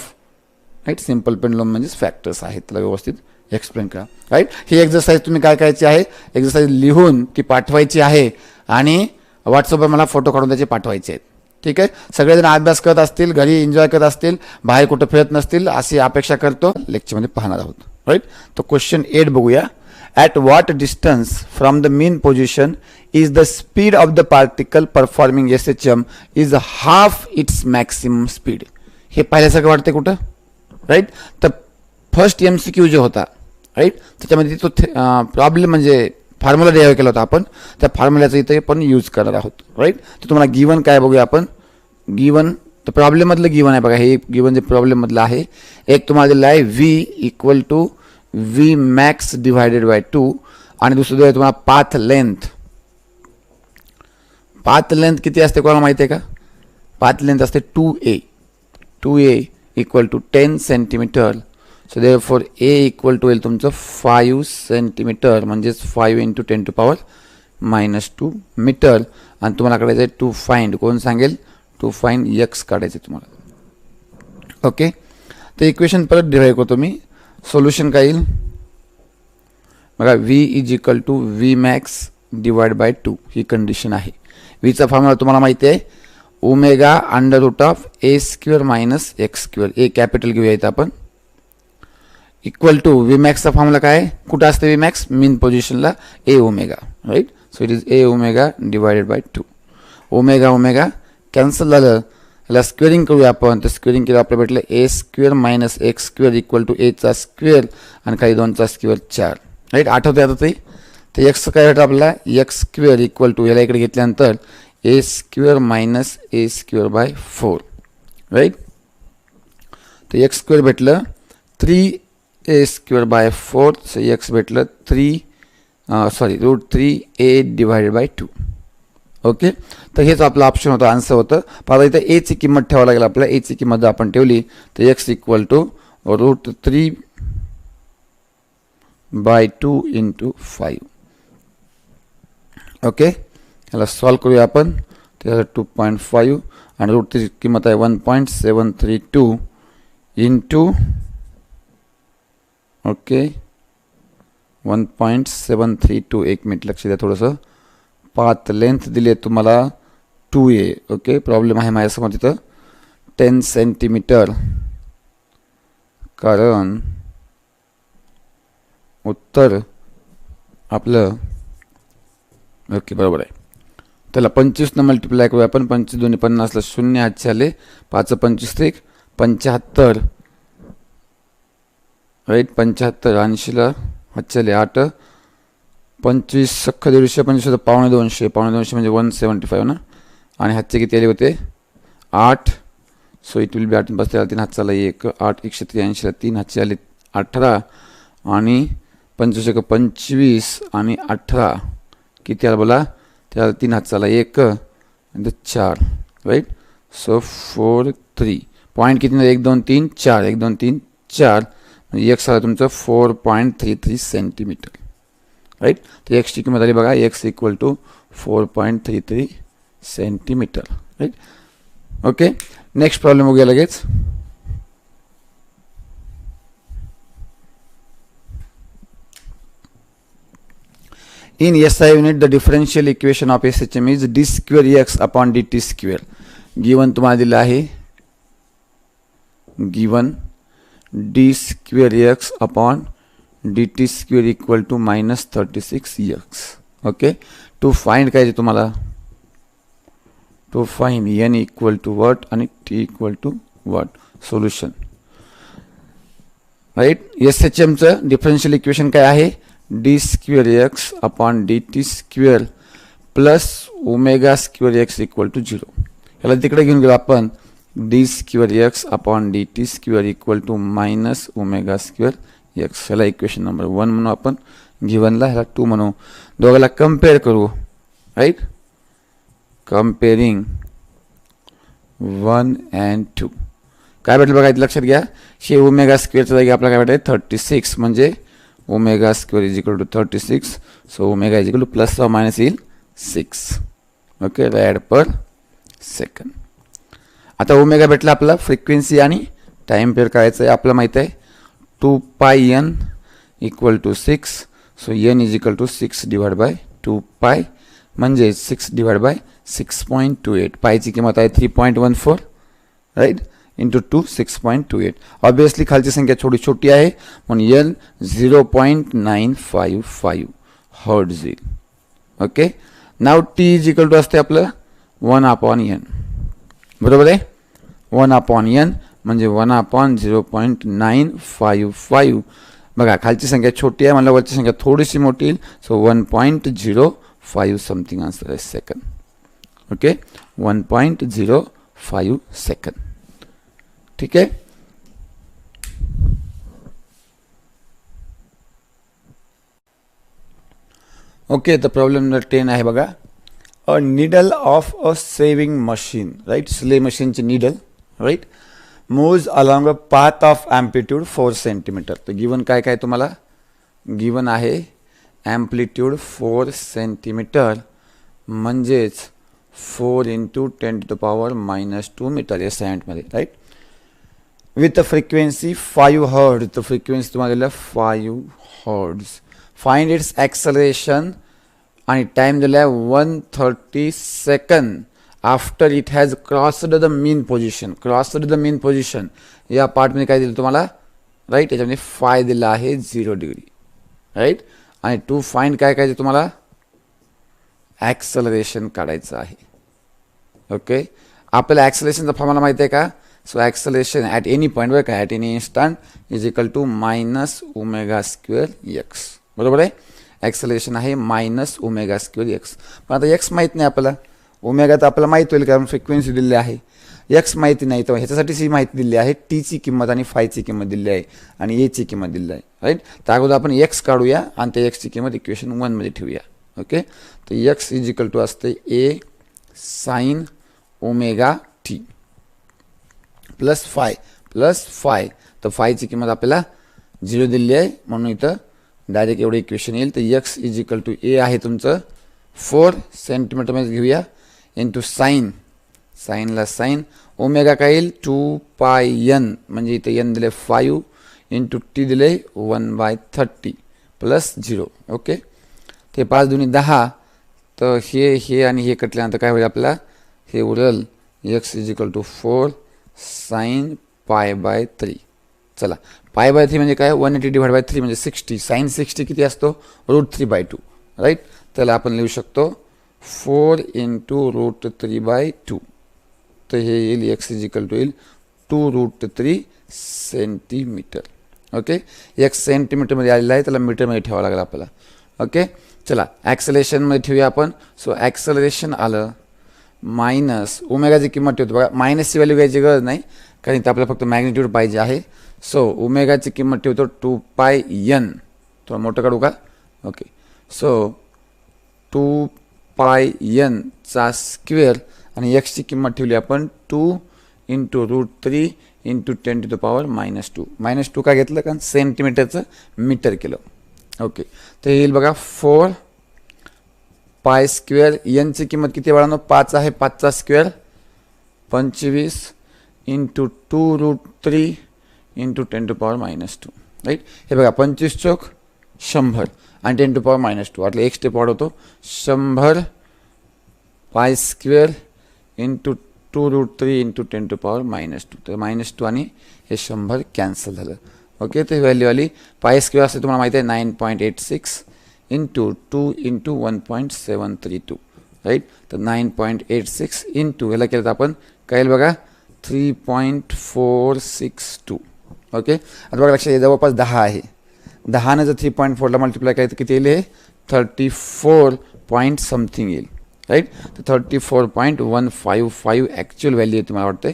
Right. Simple pendulum म्हणजेच फॅक्टर्स आहेत, त्याला व्यवस्थित एक्सप्लेन करा. राईट. ही एक्सरसाइज तुम्ही काय करायची आहे, एक्सरसाइज लिहून ती पाठवायची आहे आणि व्हॉट्सअपवर मला फोटो काढून त्याचे पाठवायचे आहेत. ठीक आहे. सगळेजण अभ्यास करत असतील, घरी एन्जॉय करत असतील, बाहेर कुठं फिरत नसतील अशी अपेक्षा करतो. लेक्चरमध्ये पाहणार आहोत. राईट. तर क्वेश्चन 8 बघूया. At what distance from the mean position is the speed of the particle performing SHM is half it's maximum speed. हे पाहिल्यासारखं वाटते कुठं. राईट. तर फर्स्ट MCQ जे होता राईट त्याच्यामध्ये तो प्रॉब्लेम म्हणजे फॉर्म्युला डिराईव्ह केला होता आपण, त्या फॉर्म्युल्याचा इथे पण यूज करणार आहोत. राईट. तर तुम्हाला गिवन काय बघूया आपण. गिवन तर प्रॉब्लेममधलं गिवन आहे बघा, हे गिवन जे प्रॉब्लेममधलं आहे. एक तुम्हाला दिलं आहे v = Vmax / 2 आणि दुसरं आहे तुम्हाला पाथ लेंथ. पाथ लेंथ किती असते कोणाला माहिती आहे का. पाथ लेंथ असते 2a = 10 centimetre. So therefore a = येईल तुमचं 5 सेंटीमीटर म्हणजेच 5 × 10⁻² मीटर. आणि तुम्हाला काढायचं आहे टू फाइंड, कोण सांगेल, टू फाइंड x काढायचे तुम्हाला. ओके. तर इक्वेशन परत डिराईव्ह करतो मी. सोल्युशन काय येईल बघा. v = Vmax / 2 ही कंडिशन आहे. वीचा फॉर्म्युला तुम्हाला माहिती आहे ω√a² - x². ए कॅपिटल घेऊया इथं आपण. इक्वल टू Vmaxचा फॉर्म्युला काय आहे, कुठं असते Vmax मेन पोझिशनला a⍵. Right. So it is a⍵ / 2. ω cancel झालं. याला स्क्वेअरिंग करूया आपण. तर स्क्वेअरिंग केलं आपल्याला भेटलं a² - x² = a² आणि काही 2चा स्क्वेअर 4. राईट. आठवते आता ते. तर x काय भेटलं आपल्याला x² = याला इकडे घेतल्यानंतर a² - a² / 4. राईट. तर x² भेटलं 3a²/4 सो x भेटलं √3a/2. ओके, तर हेच आपलं ऑप्शन होतं, आन्सर होतं. आता इथं ए ची किंमत ठेवावी लागेल आपल्याला. ए ची किंमत आपण ठेवली तर x = √3/2 × 5. ओके, याला सॉल्व करूया आपण. त्याला 2.5 आणि √3 किंमत आहे 1.732 इंटू ओके 1.732. एक मिनिट लक्ष द्या थोडंसं. पाथ लेंथ दिली आहे तुम्हाला 2a. ओके, प्रॉब्लेम आहे माझ्यासमोर तिथं 10 सेंटीमीटर, कारण उत्तर आपलं ओके बरोबर आहे. त्याला 25 न मल्टिप्लाय करूया आपण. 25 2 50 0 हातचे आले, 5 25 75 राईट. 75 80 हातचे आले 8, 25 सख्ख 150, 25 पावणे 200, पावणे 200 म्हणजे 175 ना. आणि हातचे किती आले होते 8. सो इट विल बी 8 बसते 3 हातचा 1, 8 183 3 हातचे आले 18 आणि 25 25 आणि 18 किती आलं बोला. त्याला 3 हातचा 1 आणि 4 राईट. सो 4 3 पॉईंट किती 1 2 3 4 1 2 3 4 म्हणजे x आला तुमचं 4.33 सेंटीमीटर राईट. तर x ची किंमत आली बघा, x = 4.33 centimetre right. Okay, next problem बघूया लगेच. In SI unit, the differential equation of SHM is d² x upon dt². Given तुम्हाला दिलं आहे, given d² x upon dt² = -36x. Okay, to find काय तुम्हाला, टू फाइंड n = what आणि t = what. Solution right. SHM चं differential equation काय आहे, d² x upon dt² plus ω² x = 0. याला तिकडे घेऊन गेलो आपण. d² x upon dt² = -ω² x. याला इक्वेशन नंबर 1 म्हणू आपण, गिवनला ह्याला 2 म्हणू. दोघाला कम्पेअर करू राईट. कम्पेअरिंग 1 and 2 काय भेटलं बघा, लक्षात घ्या. हे ω² जागी आपल्याला काय भेटेल 36 म्हणजे ω² = 36. सो ω ± येईल 6. ओके, रॅड पर सेकंड. आता ω भेटला आपला, फ्रिक्वेन्सी आणि टाइम पेअर करायचं आहे आपल्याला माहिती आहे. 2πn = 6. सो n = 6/2π म्हणजे 6/6.28. पायची किंमत आहे 3.14 राईट इंटू 2 6.28. ऑब्वियसली खालची संख्या छोटी छोटी आहे म्हणून n 0.955 हर्ट्ज येईल. ओके, नाव t = असते आपलं 1/n. बरोबर आहे. 1/n म्हणजे 1/0.955. बघा खालची संख्या छोटी आहे म्हणलं, वरची संख्या थोडीशी मोठी येईल. सो 1.05 समथिंग आन्सर आहे सेकंड. Okay, 1.05 second. ठीक आहे. ओके, तर प्रॉब्लेम नंबर 10 आहे बघा. A needle of a sewing machine right. स्ले मशीनची needle right moves along a path of amplitude 4 centimetre. तर गिवन काय काय तुम्हाला, गिवन आहे एम्प्लिट्यूड 4 सेंटीमीटर म्हणजेच 4 × 10⁻⁻² मीटर या सेंटमध्ये राईट. With frequency 5 hertz. तर फ्रिक्वेन्सी तुम्हाला दिलं 5 हर्ट्ज. फाइंड इट्स ॲक्सलरेशन आणि टाइम दिला आहे 130 second after it has crossed the mean position. Crossed the mean position या पार्टमध्ये काय दिलं तुम्हाला राईट. याच्यामध्ये फाय दिला आहे 0 डिग्री राईट. आणि टू फाइंड काय काय तुम्हाला ॲक्सलरेशन काढायचं आहे. ओके, आपल्याला ॲक्सलरेशनचा फॉर्म्युला माहिती आहे का. So acceleration at any point वर काय ॲट एनी इन्स्टंट = -ω² x. बरोबर आहे. ॲक्सलरेशन आहे -ω² x. पण आता x माहीत नाही आपल्याला, ओमेगा तर आपल्याला माहीत होईल कारण फ्रिक्वेन्सी दिलेली आहे. एक्स माहिती नाही तर ह्याच्यासाठी ही माहिती दिली आहे, टीची किंमत आणि फायची किंमत दिली आहे आणि एची किंमत दिली आहे. राईट, तर अगोदर आपण एक्स काढूया आणि त्या एक्सची किंमत इक्वेशन 1 मध्ये ठेवूया. ओके, तर एक्स इज इक्वल टू असते A sine omega T plus phi. तर फायची किंमत आपल्याला 0 दिली आहे म्हणून इथं डायरेक्ट एवढं इक्वेशन येईल. तर एक्स इज इक्वल टू ए आहे तुमचं 4 सेंटीमीटरमध्ये घेऊया इंटू साईनला साईन ओमेगा काय येईल 2 पाय एन, म्हणजे इथं एन दिले 5 इंटू टी दिले 1/30 प्लस 0. ओके, ते 5 दुनी 10, तर हे आणि हे कटल्यानंतर काय होईल आपल्याला, हे उरल X is equal to 4 sine π/3. चला, π/3 म्हणजे काय, 180 डिवाइड बाय 3 म्हणजे 60. साइन 60 किती असतो, √3/2. राईट, त्याला आपण लिहू शकतो 4 इंटू √3/2. तर हे येईल एक्स इज इक्वल टू येईल 2√3 सेंटीमीटर. ओके, एक्स सेंटीमीटरमध्ये आलेला आहे, त्याला मीटरमध्ये ठेवावं लागेल आपल्याला. ओके, चला ॲक्सेलरेशनमध्ये ठेवूया आपण. सो ॲक्सेलरेशन आलं मायनस ओमेगाची किंमत ठेवतो बघा, मायनसची व्हॅल्यू घ्यायची गरज नाही कारण इथं आपल्याला फक्त मॅग्निट्यूड पाहिजे आहे. सो ओमेगाची किंमत ठेवतो 2 पाय एन, थोडं मोठं काढू का. ओके, सो 2 पाय एन चा स्क्वेअर आणि एक्सची किंमत ठेवली आपण 2 इंटू √3 इंटू 10⁻². -2 का घेतलं, कारण सेंटीमीटरचं मीटर केलं. ओके, तर येईल बघा 4 पाय स्क्वेअर, एनची किंमत किती वाढवणं 5 आहे, 5चा स्क्वेअर 25 इंटू 2√3 इंटू 10⁻². राईट, हे बघा 25 चौक 100 आणि 10⁻², वाटलं एक स्टेप वाढवतो 100 पाय स्क्वेअर इंटू 2√3 इंटू 10⁻². तर -2 आणि हे 100 कॅन्सल झालं. ओके, तर व्हॅल्यू आली पाय स्क्वेअर असते तुम्हाला माहिती आहे 9.86 इंटू 2 इंटू 1.732. राईट, तर 9.86 इंटू ह्याला केलं तर आपण काय येईल बघा 3.462. ओके, आता बघा लक्षात जवळपास 10 आहे, 10 जर 3.4ला मल्टिप्लाय केलं तर किती येईल, हे 34 पॉईंट समथिंग येईल. राईट, तर 34.155 ॲक्च्युअल व्हॅल्यू आहे तुम्हाला वाटतं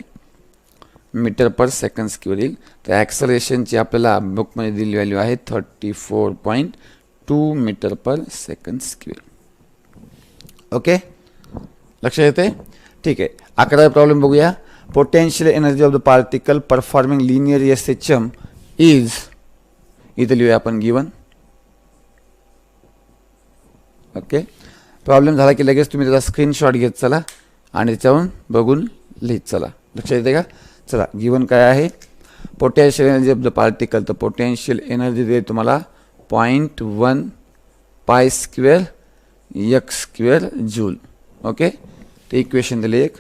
मीटर पर सेकंड स्क्वेअर येईल. तर ॲक्सलरेशनची आपल्याला बुकमध्ये दिलेली व्हॅल्यू आहे 34.2 metre per second square. Okay, लक्षात येते. ठीक आहे, 11वा प्रॉब्लेम बघूया. Potential energy of the particle performing linear SHM is, इथं लिहूया आपण गिवन. ओके, प्रॉब्लेम झाला की लगेच तुम्ही त्याचा स्क्रीनशॉट घेत चला आणि त्याच्यावरून बघून लिहित चला. लक्षात येते का. चला, गिवन काय आहे, potential energy of the particle. तर पोटेन्शियल एनर्जी दे तुम्हाला 0.1 pi square x² joule. Okay, ते इक्वेशन दिले एक.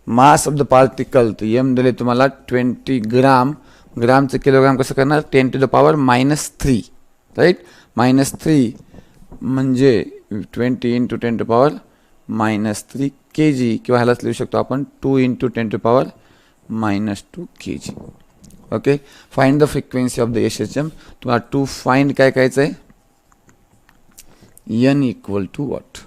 मास ऑफ द पार्टिकल, तर एम दिले तुम्हाला 20 ग्राम, ग्रामचं किलोग्राम कसं करणार 10⁻³ राईट, -3 म्हणजे 20 इंटू 10⁻³ kg, किंवा ह्यालाच लिहू शकतो आपण 2 into 10⁻² kg. Okay, find the frequency of the SHM. तुम्हाला टू फाइंड काय करायचं आहे, n इक्वल टू वॉट.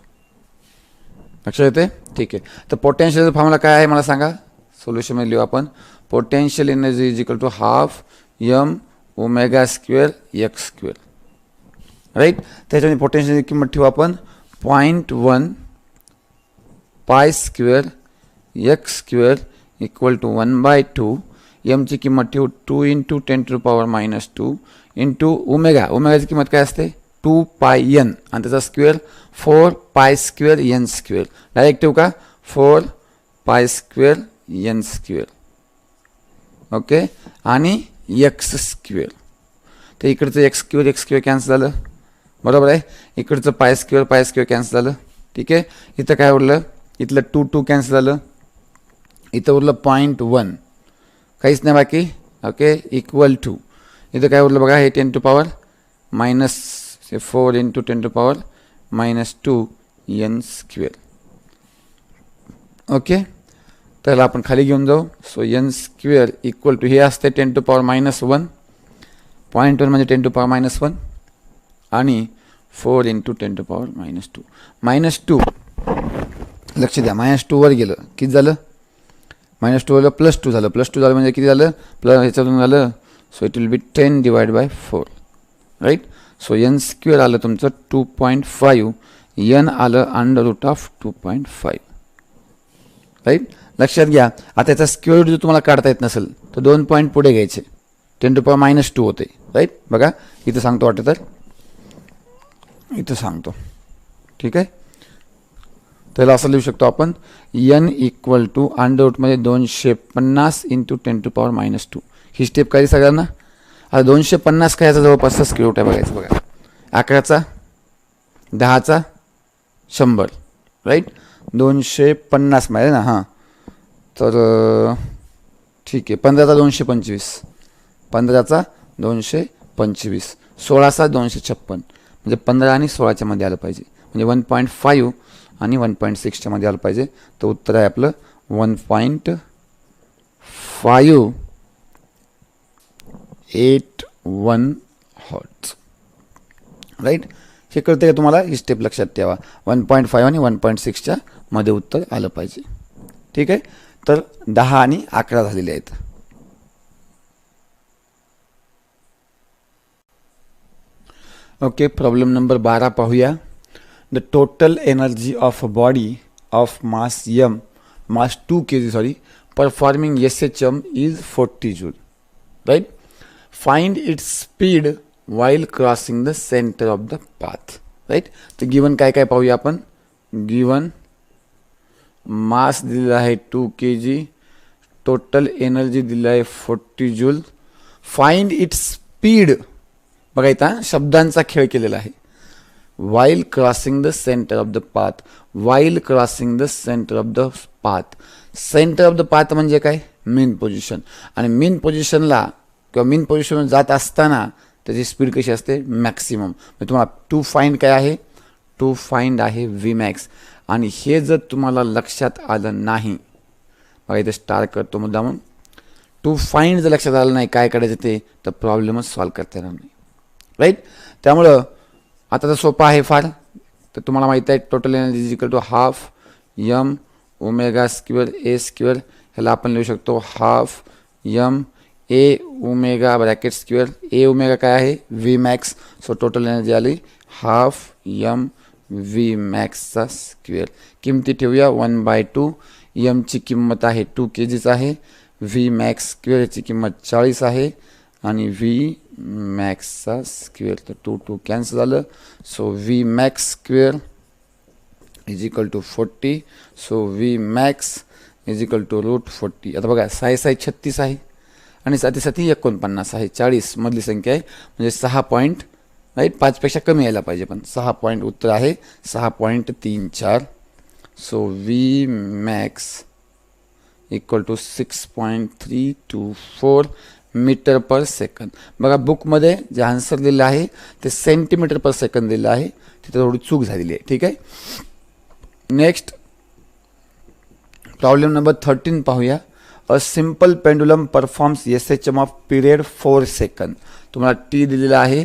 लक्षात येते. ठीक आहे, तर पोटेन्शियलचा फॉर्म्युला काय आहे मला सांगा. सोल्युशनमध्ये लिहू आपण potential energy is equal to ½ m ω² x². Right, त्याच्यामध्ये पोटेन्शियलची किंमत ठेवू आपण 0.1 pi square x² equal to 1/2. एमची किंमत ठेवू 2 इंटू 10⁻² इंटू ओमेगा. ओमेगाची किंमत काय असते 2 पाय n आणि त्याचा square 4 pi square n². Direct ठेवू का 4 पाय स्क्वेअर n². ओके, आणि x². तर इकडचं x² कॅन्सल झालं, बरोबर आहे. इकडचं पाय स्क्वेअर कॅन्सल झालं. ठीक आहे, इथं काय उरलं, इथलं 2 कॅन्सल झालं, इथं उरलं 0.1, काहीच नाही बाकी. ओके, इक्वल टू इथं काय उरलं बघा, हे 10⁻⁻4 इंटू 10⁻² n². ओके, त्याला आपण खाली घेऊन जाऊ. सो n² इक्वल टू हे असते 10⁻⁻1, 0.1 म्हणजे 10⁻⁻1 आणि 4 इंटू 10⁻². -2 लक्ष द्या, -2 वर गेलं किती झालं -2 झालं +2 झालं, +2 झालं म्हणजे किती झालं, प्लस ह्याच्यातून झालं. So it will be 10 divide by 4, right. So N square आलं तुमचं 2.5, एन आलं √2.5, राईट. लक्षात घ्या, आता याचा स्क्वेअर जर तुम्हाला काढता येत नसेल तर 2 पॉईंट पुढे घ्यायचे, 10⁻⁻2 होते, राईट. बघा इथं सांगतो वाटतं तर इथं सांगतो, ठीक आहे. त्याला असं लिहू शकतो आपण n इक्वल टू √मध्ये 250 इंटू 10⁻⁻2. ही स्टेप काय सगळ्यांना. आता 250 काय याचा जवळपासचा स्क्वेअर रूट आहे बघायचं. बघा 11चा 10चा 100, राईट. 250 माहिती ना. हां तर ठीक आहे. 15चा 225, 15चा 225, 16चा 256, म्हणजे 15 आणि 16च्या मध्ये आलं पाहिजे, म्हणजे 1.5 आणि 1.6च्या मध्ये आलं पाहिजे. तर उत्तर आहे आपलं 1.581 हर्ट्ज, राईट. हे कळते का तुम्हाला. ही स्टेप लक्षात ठेवा. 1.5 आणि 1.6च्या मध्ये उत्तर आलं पाहिजे, ठीक आहे. तर 10 आणि 11 झालेले आहेत. ओके, प्रॉब्लेम नंबर 12 पाहूया. The total energy of a body of mass m, mass 2 kg performing SHM is 40 joule, right. Find its speed while crossing the center of the path, right. तर गिवन काय काय पाहूया आपण. Given mass दिलेला आहे 2 kg, total energy दिलेला आहे 40 joule. Find its speed. बघा इथं शब्दांचा खेळ केलेला आहे. while crossing the center of the path, while crossing the center of the path. Centre of the path म्हणजे काय, मेन पोझिशन. आणि मेन पोझिशनला किंवा मेन पोझिशनवर जात असताना त्याची स्पीड कशी असते, मॅक्सिमम. म्हणजे तुम्हाला टू फाइंड काय आहे, टू फाइंड आहे व्ही मॅक्स. आणि हे जर तुम्हाला लक्षात आलं नाही, बघा इथे स्टार करतो मुद्दामून. टू फाइंड जर लक्षात आलं नाही काय करायचं ते, तर प्रॉब्लेमच सॉल्व्ह करता येणार नाही, राईट. त्यामुळं आता तर सोपं आहे फार. तर तुम्हाला माहीत आहे total energy is equal to half m omega square A square. ह्याला आपण लिहू शकतो half m A omega bracket square. A omega काय आहे, V max. So total energy आली हाफ m व्ही मॅक्सचा स्क्वेअर. किमती ठेवूया 1/2. m ची किंमत आहे 2 kg आहे. व्ही मॅक्स स्क्वेअरची किंमत 40 आहे आणि व्ही मॅक्सचा स्क्वेअर. तर 2 2 कॅन्सल झालं. So V max square is equal to 40. So V max is equal to √40. आता बघा 6 6 36 आहे आणि 7 7 49 आहे. 40 मधली संख्या आहे म्हणजे 6 पॉईंट, राईट. 5पेक्षा कमी यायला पाहिजे, पण 6 पॉईंट उत्तर आहे 6.34. So V max equal to 6.324 metre per second. बघा बुकमध्ये जे आन्सर दिलेलं आहे ते सेंटीमीटर पर सेकंद दिलेलं आहे, तिथे थोडी चूक झालेली आहे, ठीक आहे. नेक्स्ट प्रॉब्लेम नंबर 13 पाहूया. A simple pendulum performs SHM of period 4 second. तुम्हाला टी दिलेला आहे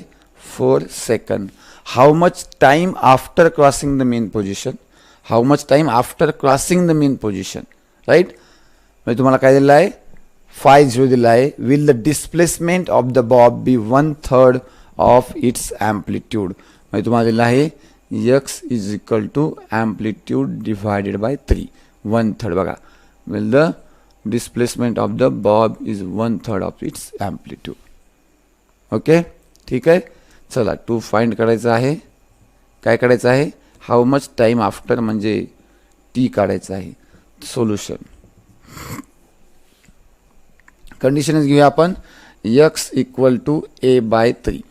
4 second. How much time after crossing the mean position, how much time after crossing the mean position, right. म्हणजे तुम्हाला काय दिलेलं आहे 5 दिलेला आहे. Will the displacement of the bob be 1/3 of its amplitude. म्हणजे तुम्हाला दिलेलं आहे x is equal to amplitude divided by 3, 1/3. बघा will the displacement of the Bob is 1/3 of its amplitude. Okay, ठीक आहे. चला टू फाइंड करायचं आहे. काय करायचं आहे, हाऊ मच टाइम आफ्टर म्हणजे टी काढायचं आहे. सोल्युशन कंडिशन्स घेऊया आपण. x equal to a/3.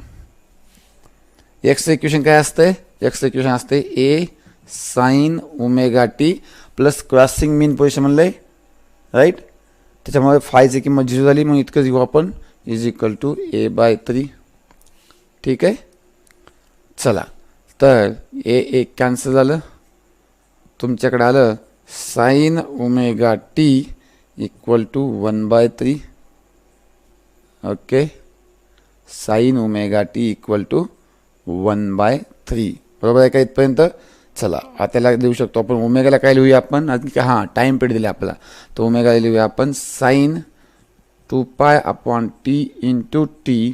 एक्सचं इक्वेशन काय असतंय, एक्सचं इक्वेशन असते a sine omega T plus crossing mean position म्हणलंय, राईट. त्याच्यामुळे फायची किंमत 0 झाली, मग इतकंच घेऊ आपण इज इक्वल टू a/3, ठीक आहे. चला तर a कॅन्सल झालं. तुमच्याकडे आलं sine omega T equal to 1/3. Okay, sine omega T equal to 1/3. बरोबर आहे का इथपर्यंत. चला आता त्याला देऊ शकतो आपण ओमेगाला काय लिहूया आपण आणखी हां टाईम पिरियड दिला आपल्याला तर ओमेगाला लिहूया आपण sine 2π/t into T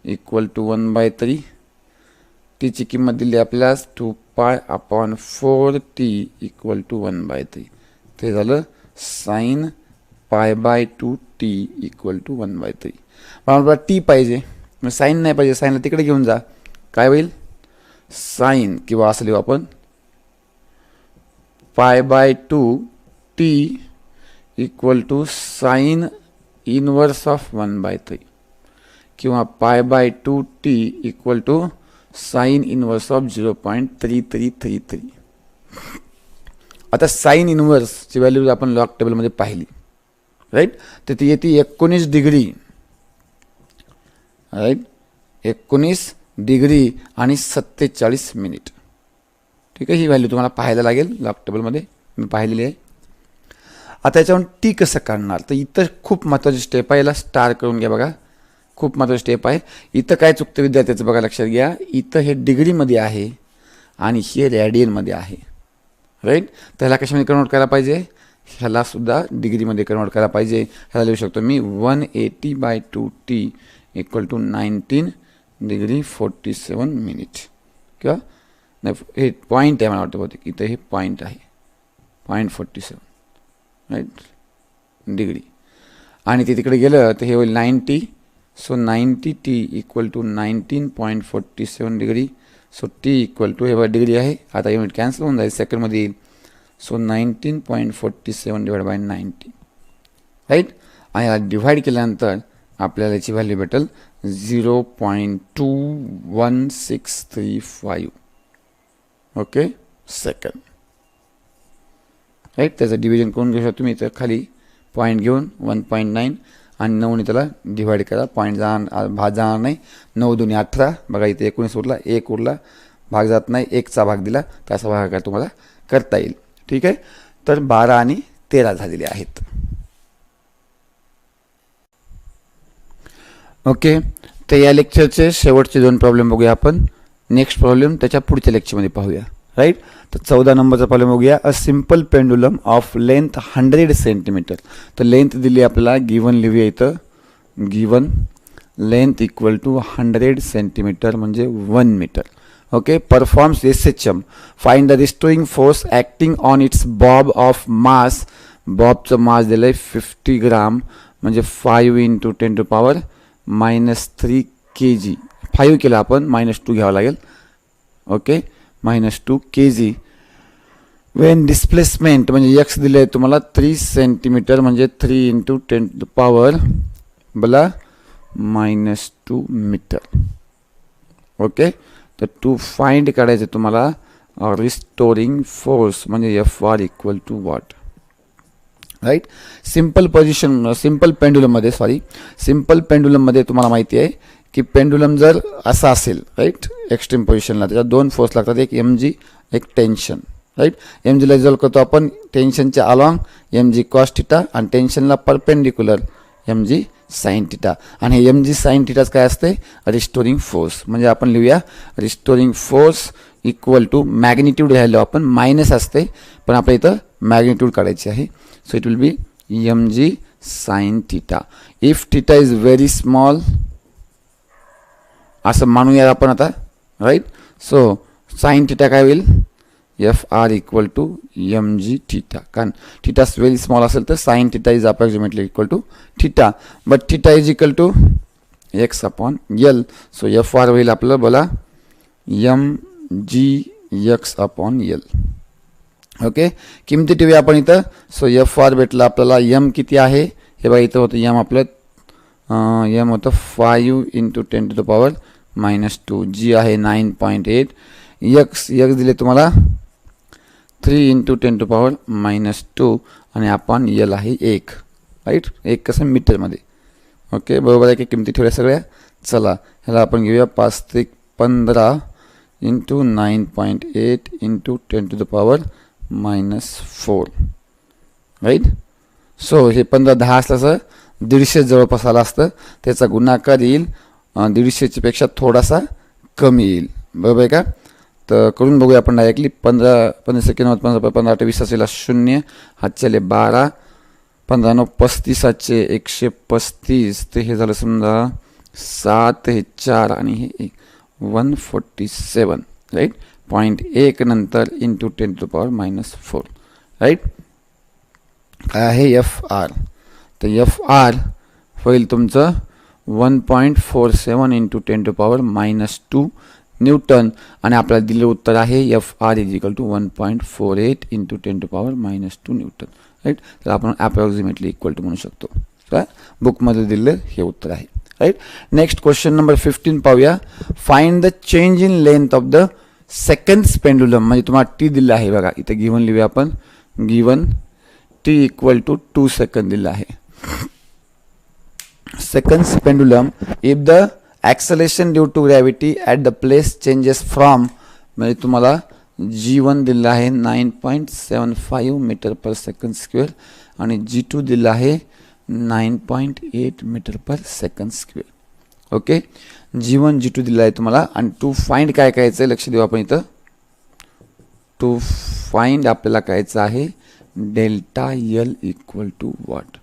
equal to 1/3 टीची किंमत दिली आपल्याला 2π/4t इक्वल टू 1/3 ते झालं साइन π/2t इक्वल टू 1/3 मला टी पाहिजे मग साईन नाही पाहिजे साईनला तिकडे घेऊन जा काय होईल साइन किंवा असं लिहू आपण π/2t equal to sine inverse of 1/3 किंवा π/2t equal to sine inverse of 0.3333 आता साइन इनवर्सची व्हॅल्यू आपण लॉग टेबलमध्ये पाहिली राईट तर ती येते 19 डिग्री राईट 19 डिग्री आणि 47 मिनिट ठीक आहे ही व्हॅल्यू तुम्हाला पाहायला लागेल लॉग टेबलमध्ये मी पाहिलेली आहे आता याच्यावरून टी कसं काढणार तर इथं खूप महत्त्वाची स्टेप आहे याला स्टार करून घ्या बघा खूप महत्त्वाची स्टेप आहे इथं काय चुकतं विद्यार्थ्याचं बघा लक्षात घ्या इथं हे डिग्रीमध्ये आहे आणि हे रॅडियनमध्ये आहे राईट तर ह्याला कशामध्ये कन्वर्ट करायला पाहिजे ह्याला सुद्धा डिग्रीमध्ये कन्वर्ट करायला पाहिजे ह्याला लिहू शकतो मी 180/2t equal to 19 degree 47 minute किंवा नाही हे पॉईंट आहे मला वाटतं बहुतेक इथं हे पॉईंट आहे 0.47 राईट डिग्री आणि ते तिकडे गेलं तर हे होईल 90 so 90t equal to 19.47 degree so t equal to हे डिग्री आहे आता युनिट कॅन्सल होऊन जाईल सेकंडमध्ये येईल सो 19.47 डिवाइड बाय 90 राईट आणि याला डिव्हाइड केल्यानंतर आपल्याला याची व्हॅल्यू भेटेल 0.21635 ओके सेकंड राईट त्याचं डिव्हिजन करून घेऊ शकतो तुम्ही तर खाली पॉईंट घेऊन 1.9 आणि 9ने त्याला डिवाइड करा पॉईंट भाग जाणार नाही 9 2 18 बघा इथे 19 उरला 1 उरला भाग जात नाही 1चा भाग दिला त्याचा भाग तुम्हाला करता येईल ठीक आहे तर 12 आणि 13 झालेले आहेत ओके तर या लेक्चरचे शेवटचे 2 प्रॉब्लेम बघूया आपण नेक्स्ट प्रॉब्लेम त्याच्या पुढच्या लेक्चरमध्ये पाहूया राईट तर 14 नंबरचा प्रॉब्लेम बघूया a simple pendulum of length 100 centimetre तर लेंथ दिली आपल्याला गिवन लिहूया इथं given length equal to 100 centimetre म्हणजे 1 metre okay performs SHM find the restoring force acting on its bob of mass बॉबचं मास दिलं आहे 50 ग्राम म्हणजे 5 × 10⁻³ kg 5 केलं आपण -2 घ्यावं लागेल ओके -2 kg वेन डिस्प्लेसमेंट म्हणजे x दिले आहे तुम्हाला 3 सेंटीमीटर म्हणजे 3 × 10⁻² मीटर ओके तर टू फाइंड काढायचं तुम्हाला रिस्टोरिंग फोर्स म्हणजे FR equal to what right simple पेंडुलममध्ये सिम्पल पेंडुलममध्ये तुम्हाला माहिती आहे की पेंडुलम जर असा असेल राईट एक्स्ट्रीम पोझिशनला त्याच्यात 2 फोर्स लागतात एक mg एक टेन्शन राईट mgला रिझॉल्व करतो आपण टेन्शनच्या अलॉंग mg cos θ आणि टेन्शनला परपेंडिक्युलर mg sin θ आणि हे mg sin θ काय असते रिस्टोरिंग फोर्स म्हणजे आपण लिहूया restoring force equal to magnitude घ्यायला आपण मायनस असते पण आपल्या इथं मॅग्निट्यूड काढायची आहे so it will be mg sin θ if θ is very small असं मानूया आपण आता राईट सो sin θ काय होईल FR इक्वल टू mg θ कारण θ व्हेरी स्मॉल असेल तर sin θ is approximately equal to θ but θ is equal to x/L so FR होईल आपलं बोला mg x/L ओके किमती ठेवूया आपण इथं सो FR भेटला आपल्याला m किती आहे हे बघा इथं होतं m आपलं m होतं 5 × 10⁻² g आहे 9.8 x दिले तुम्हाला 3 × 10⁻² आणि आपण L आहे 1 राईट 1 कसं मीटरमध्ये ओके बरोबर आहे की किमती ठेवल्या सगळ्या चला ह्याला आपण घेऊया 5 × 15 × 9.8 × 10⁻⁴ राईट सो हे 15 10 असलं असं 150 जवळपास आलं असतं त्याचा गुणाकार येईल 150 पेक्षा थोडासा कमी येईल बरोबर आहे का तर करून बघूया आपण डायरेक्टली. 15 सेकंड 15 8 20 असेल 0, हातचे आले 12, 15 9 35, हातचे 135, तर हे झालं समजा 7, हे 4 आणि हे 1, 147 राईट. 0.1 नंतर इंटू 10⁻⁻4 राईट. काय आहे एफ आर, तर एफ आर होईल तुमचं 1.47 इंटू 10⁻⁻2 न्यूटन, आणि आपल्याला दिलेलं उत्तर आहे F R is equal to 1.48 into 10⁻⁻2 newton right. तर आपण अप्रॉक्सिमेटली इक्वल टू म्हणू शकतो. काय बुकमध्ये दिलेलं हे उत्तर आहे राईट. नेक्स्ट क्वेश्चन नंबर 15 पाहूया. Find the change in length of the seconds pendulum. म्हणजे तुम्हाला टी दिलं आहे बघा, इथं गिवन लिहूया आपण. Given T equal to 2 second दिलं आहे. Seconds pendulum if the acceleration due to gravity at the place changes from, म्हणजे तुम्हाला G1 दिलं आहे 9.75 मीटर पर सेकंड स्क्वेअर आणि G2 दिलं आहे 9.8 metre per second square. Okay, G1 G2 दिलं आहे तुम्हाला. आणि टू फाइंड काय करायचं आहे, लक्ष देऊ आपण इथं. टू फाइंड आपल्याला करायचं आहे delta L equal to what.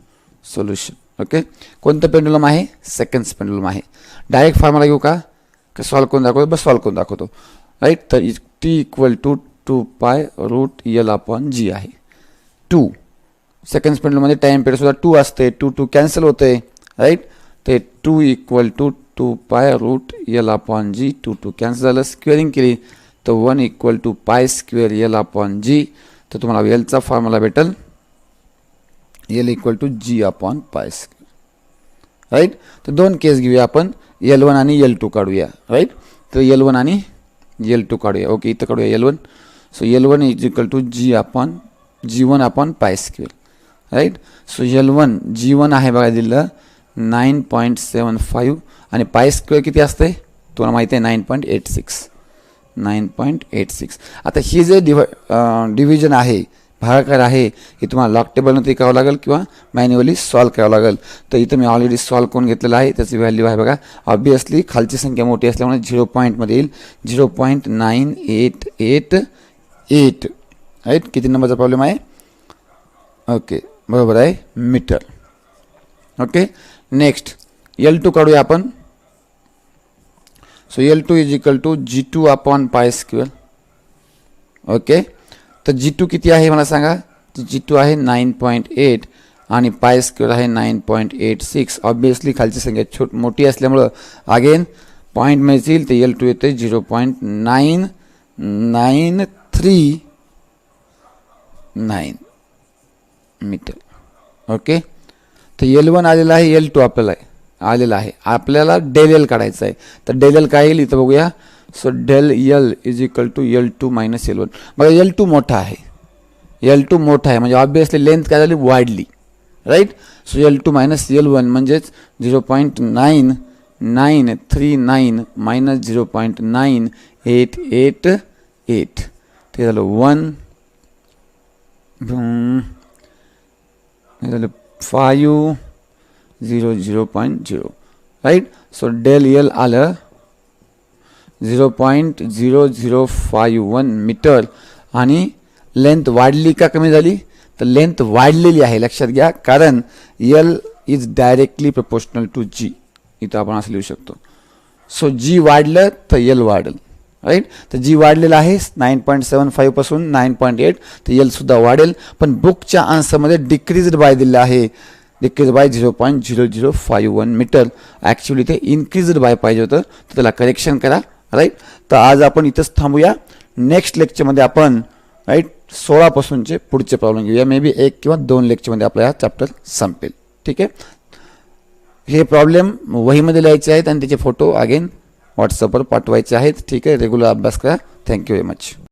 Solution. Okay, कोणतं पेंडुलम आहे, सेकंड्स पेंडुलम आहे. डायरेक्ट फॉर्म्युला घेऊ का सॉल्व करून दाखवतो, बस सॉल्व करून दाखवतो राईट. तर टी इक्वल टू 2π√L/G आहे. 2 सेकंड्स पेंडुलममध्ये टाइम पिरियड सुद्धा 2 असते, 2 कॅन्सल होते राईट. ते 2 इक्वल टू 2π√L/G, 2 कॅन्सल झालं, स्क्वेअरिंग केली तर 1 इक्वल टू π²L/G. तर तुम्हाला एलचा फॉर्म्युला भेटेल L equal to G/π² right. तर दोन केस घेऊया आपण, L1 आणि L2 काढूया राईट. तर L1 आणि L2 काढूया. ओके, इथं काढूया L1. So L1 is equal to G/π² right. So L1 G1 आहे बघा दिलं 9.75 आणि π² किती असते तुम्हाला माहिती आहे 9.86. आता ही जे डिव्हिजन आहे, भागाकार आहे, हे तुम्हाला लॉक टेबलमध्ये करावं लागेल किंवा मॅन्युअली सॉल्व करावं लागेल. तर इथं मी ऑलरेडी सॉल्व करून घेतलेलं आहे, त्याची व्हॅल्यू आहे बघा. ऑब्वियसली खालची संख्या मोठी असल्यामुळे 0 पॉईंटमध्ये येईल 0.9888 राईट. किती नंबरचा प्रॉब्लेम आहे, ओके बरोबर आहे मीटर. ओके, नेक्स्ट L2 काढूया आपण. So L2 is equal to G2/π². Okay, तर G2 किती आहे मला सांगा. G2 आहे 9.8 आणि π² आहे 9.86. ऑब्वियसली खालची संख्या मोठी असल्यामुळं अगेन पॉईंटमध्ये येईल, तर L2 येते 0.939 मीटर. ओके, तर L1 आलेला आहे, L2 आपल्याला आलेला आहे. आपल्याला डेल एल काढायचं आहे. तर डेल एल काय येईल इथं बघूया. So del L is equal to L2 minus L1. बघा L2 मोठा आहे, L2 मोठा आहे म्हणजे ऑब्वियसली लेंथ काय झाली वाढली right. So L2 minus L1 म्हणजेच 0.9939 मायनस 0.9888 ते झालं 1 झालं 500.0 राईट. सो डेल एल आलं 0.0051 मीटर. आणि लेंथ वाढली का कमी झाली, तर लेंथ वाढलेली आहे लक्षात घ्या, कारण L is directly proportional to G. इथं आपण असं लिहू शकतो. सो जी वाढलं तर एल वाढेल राईट. तर जी वाढलेलं आहे 9.75 पासून 9.8, तर एल सुद्धा वाढेल. पण बुकच्या आन्सरमध्ये डिक्रीज्ड बाय दिलं आहे, डिक्रीज बाय 0.0051 मीटर. ॲक्च्युली ते इन्क्रीज्ड बाय पाहिजे होतं, तर त्याला करेक्शन करा राईट. तर आज आपण इथंच थांबूया. नेक्स्ट लेक्चरमध्ये आपण राईट 16 पासूनचे पुढचे प्रॉब्लेम घेऊया. मे बी 1 किंवा 2 लेक्चरमध्ये आपला हा चॅप्टर संपेल. ठीक आहे, हे प्रॉब्लेम वहीमध्ये लिहायचे आहेत आणि त्याचे फोटो अगेन व्हॉट्सअपवर पाठवायचे आहेत. ठीक आहे, रेग्युलर अभ्यास करा. Thank you very much.